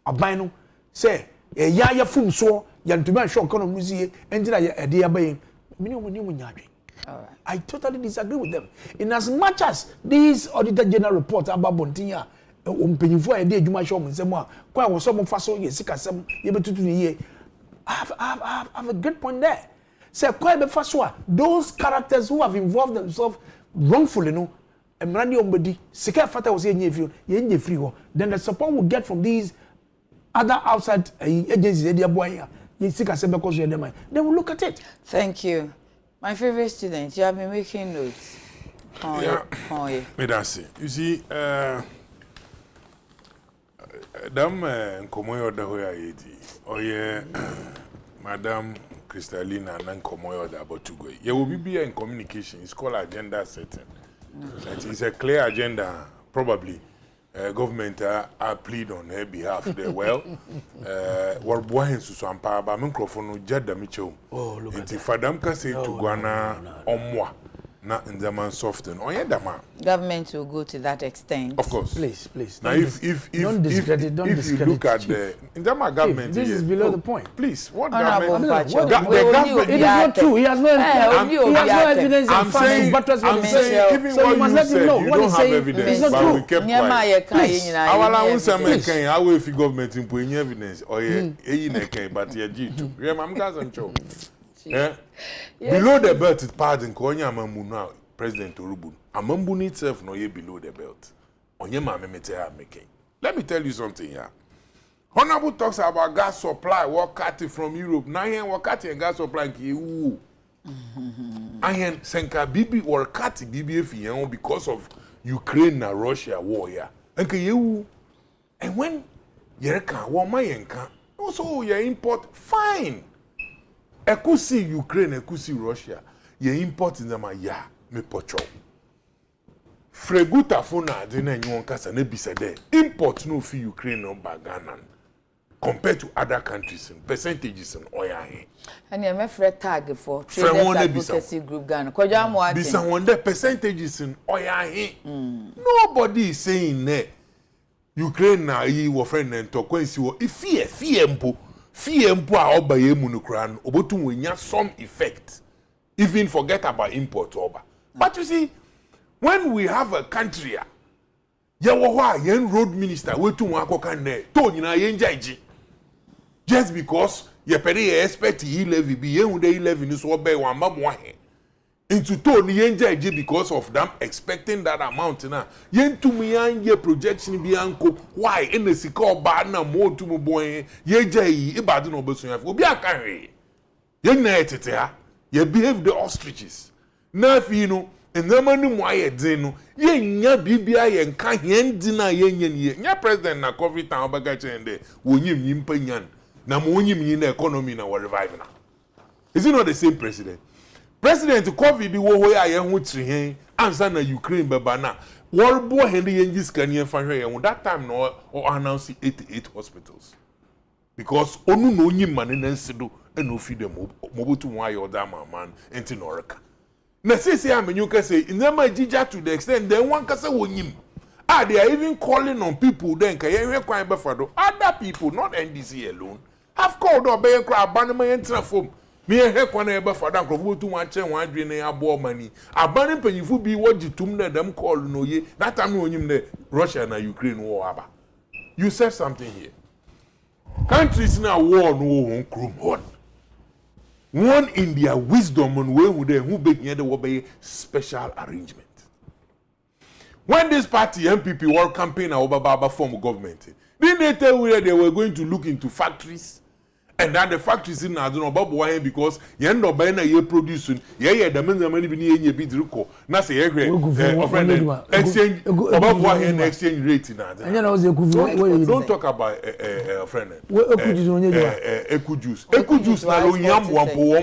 Abino say, ya fum so, Yantuma shock on museum, and Eddie Abayin. I totally disagree with them. In as much as these Auditor General reports about Bontia, for a day, you might show me some more. Quite was some faso, yes, some able to do ye. I have a good point there. Say, quite a faso, those characters who have involved themselves wrongfully, no, and Randy Ombedi, Sika Fata was in your free, then the support we get from these other outside agencies, they will look at it. Thank you. My favorite student, you have been making notes. You see, Nkomoyo da hoya yedi. Oye, Madam Kristalina na Nkomoyo da abotugo. Ye will be in communication. It's called agenda setting. That is a clear agenda. Probably, government are plead on her behalf. There well, what boy in Susampa, but microphone Jada Micho. Oh, look at it. Fadam can say to Guana omwa. Na in the man soften. Oh yeah, that man. Government will go to that extent. Of course. Please. Now, if you look at the in the government, this is below the point. Please, what Honorable government? the government. It is not true. He has no evidence. I'm saying, even so what you must you let him said, know you what don't he's have saying. evidence, It's not but true. we kept quiet. Please. Our own some can how if government impose evidence or but yeah, G2. Remember, I'm guys show. Below the belt is pardon Konya Mamuna. President Urubun, Amambuni itself no ye below the belt. Onyema memete making. Let me tell you something here. Honorable talks about gas supply, wakati from Europe. Now here wakati and gas supply ki woo. Ayen senka bibi wakati bibi efi because of Ukraine and Russia war here. And you and when yereka woma yenka also ye import fine. Ekusi Ukraine, ekusi Russia. Ye import in them ya. Me pocho. Freguta fona dina nyuon kasa ne bisade. Import no fi Ukraine no Ghana compared to other countries in percentages in oil. And you have a tag for traders advocacy group Ghana. Bisa wonder percentages in oil. Nobody is saying that Ukraine na yi wo friend and to kwensi wo fear mpo a obaye mu no kran obotu wenya some effect. Even forget about import over. But you see, when we have a country, yen road minister, we too wako kane, Tony na yen jaiji. Just because ye peri expect he levy be yen de levy no so be wan mabwa he. Into Tony yen jaiji because of them expecting that amount na. Yen to me yan ye projection bi anko. Why in the sika ba na mo to mo boy ye jai ibadu no beso yan. Obi aka hwe. Yen na etete ha. You behave the ostriches. Now, you know, and the money why no, ye bibia yen can yen dinner yen president na coffee town bagache and there, when you penyan, na money in the economy na we're reviving. Is it not the same president? President COVID the way I am with him, answer na Ukraine babana. World boy Henry Yenjis can yen find her that time no or announce 88 hospitals. Because onu no nyim man na nsido no feed them mobutu why or that man enti noraka. Na say amenyuka say in them jija to the extent then one kase wonyim. They are even calling on people then ka yen kwan be fado. Other people not NDC alone have called or be kra abanama entra form. me he kwana eba fada nkrofo tu wan chen wan dwe ne abo mani abane panyifo bi wogitum na dem call no ye that time no onyim ne Russia na Ukraine war aba. You said something here. Countries now war no won krom hon. One in their wisdom on way would who be here the will be special arrangement. When this party MPP were campaign over Baba form government, didn't they tell you they were going to look into factories? And that the factories in Adon Bob why because you end up buying a producing, yeah, the men money be near bid ruko. Na say exchange about why an exchange rate in that. And don't talk about a friend. Eku juice. Eku juice na lo yam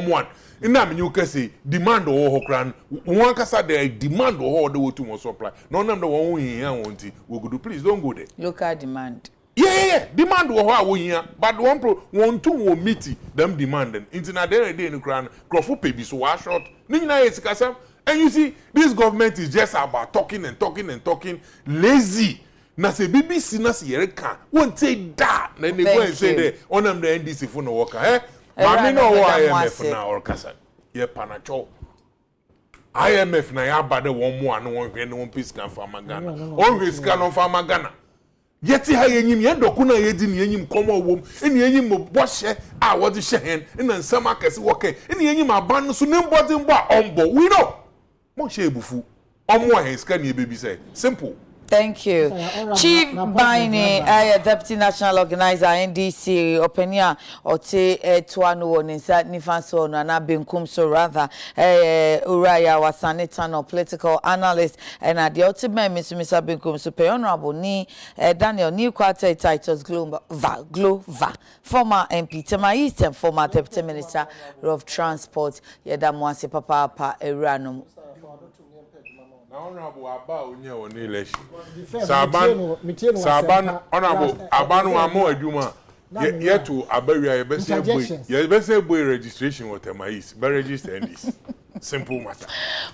one. Ina me you can say demand or kran. One kasa there demand or the to more supply. No nam the one here want it. We go do please don't go there. Local demand. Yeah. Demand was here, but one two will meet them demanding. Internet day in the crown, Crawford baby so short. And you see, this government is just about talking. Lazy. Na say BBC na say Yereka won't say that. Then they go and say they on them the NDC for no worker. Mami no IMF na or kasa. Ye panacho. IMF na ya bade one more and one piece can farm Ghana. Always can on farm Ghana. Yeti ha yenyim ye dokuna yedi ni yenyim komo wom eni yenyim mo boshe a wodi shehen ena nsama kase woke eni yenyim aban so ne mbodi mbo a ombo we know mo she ebufu omo he ska ni ebebi say simple. Thank you. Chief Baini, Deputy National Organizer, NDC, Openia, Ote, Tuano, Nifanso, Nana Binkum, so rather, Uraya, Wasanitano, political analyst, and at the ultimate, Mr. Binkum, Super Honorable Ni, Daniel, new quarter titles, Glova, former MP, Tema East, and former Deputy Minister of Transport, Yedamwasi Papa, Iranum. Honorable Abba Unya on election. Saban Honorable Abanu Amo Aduma. Yet to Aberia, your best boy registration with MIS, but register this. Simple matter.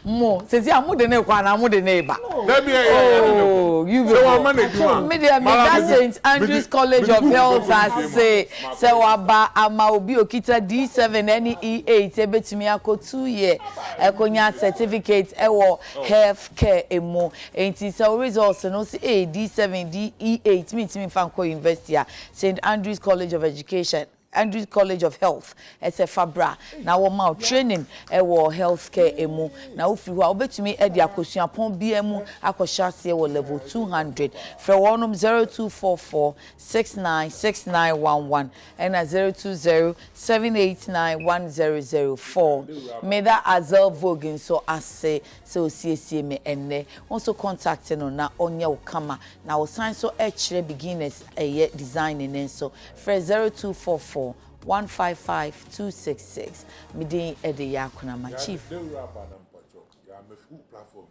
Mo, since I'm more than a neighbor. Oh, you will media St. Andrew's College of Health has say, Sewaba Amaobi Okita D7 NE8, Ebetimiako 2 year, Ekonya certificate, Ewo health care emo, and it's our results and also A D7 DE8 meets me Fanco University, St. Andrew's College of Education. Andrews College of Health, Fabra. Now, we're training healthcare emu. Now, if you are to me, Eddie Akosia Pon BMU, Akoshasi level 200. For 0244 696911 and 020 789 1004. May that Azel Vogin so as say so CSC me and also contacting on na onya ukama. Now, sign so actually beginners a designing and so for 0244 155-266. Midin Ede Yakuna, my chief. Platform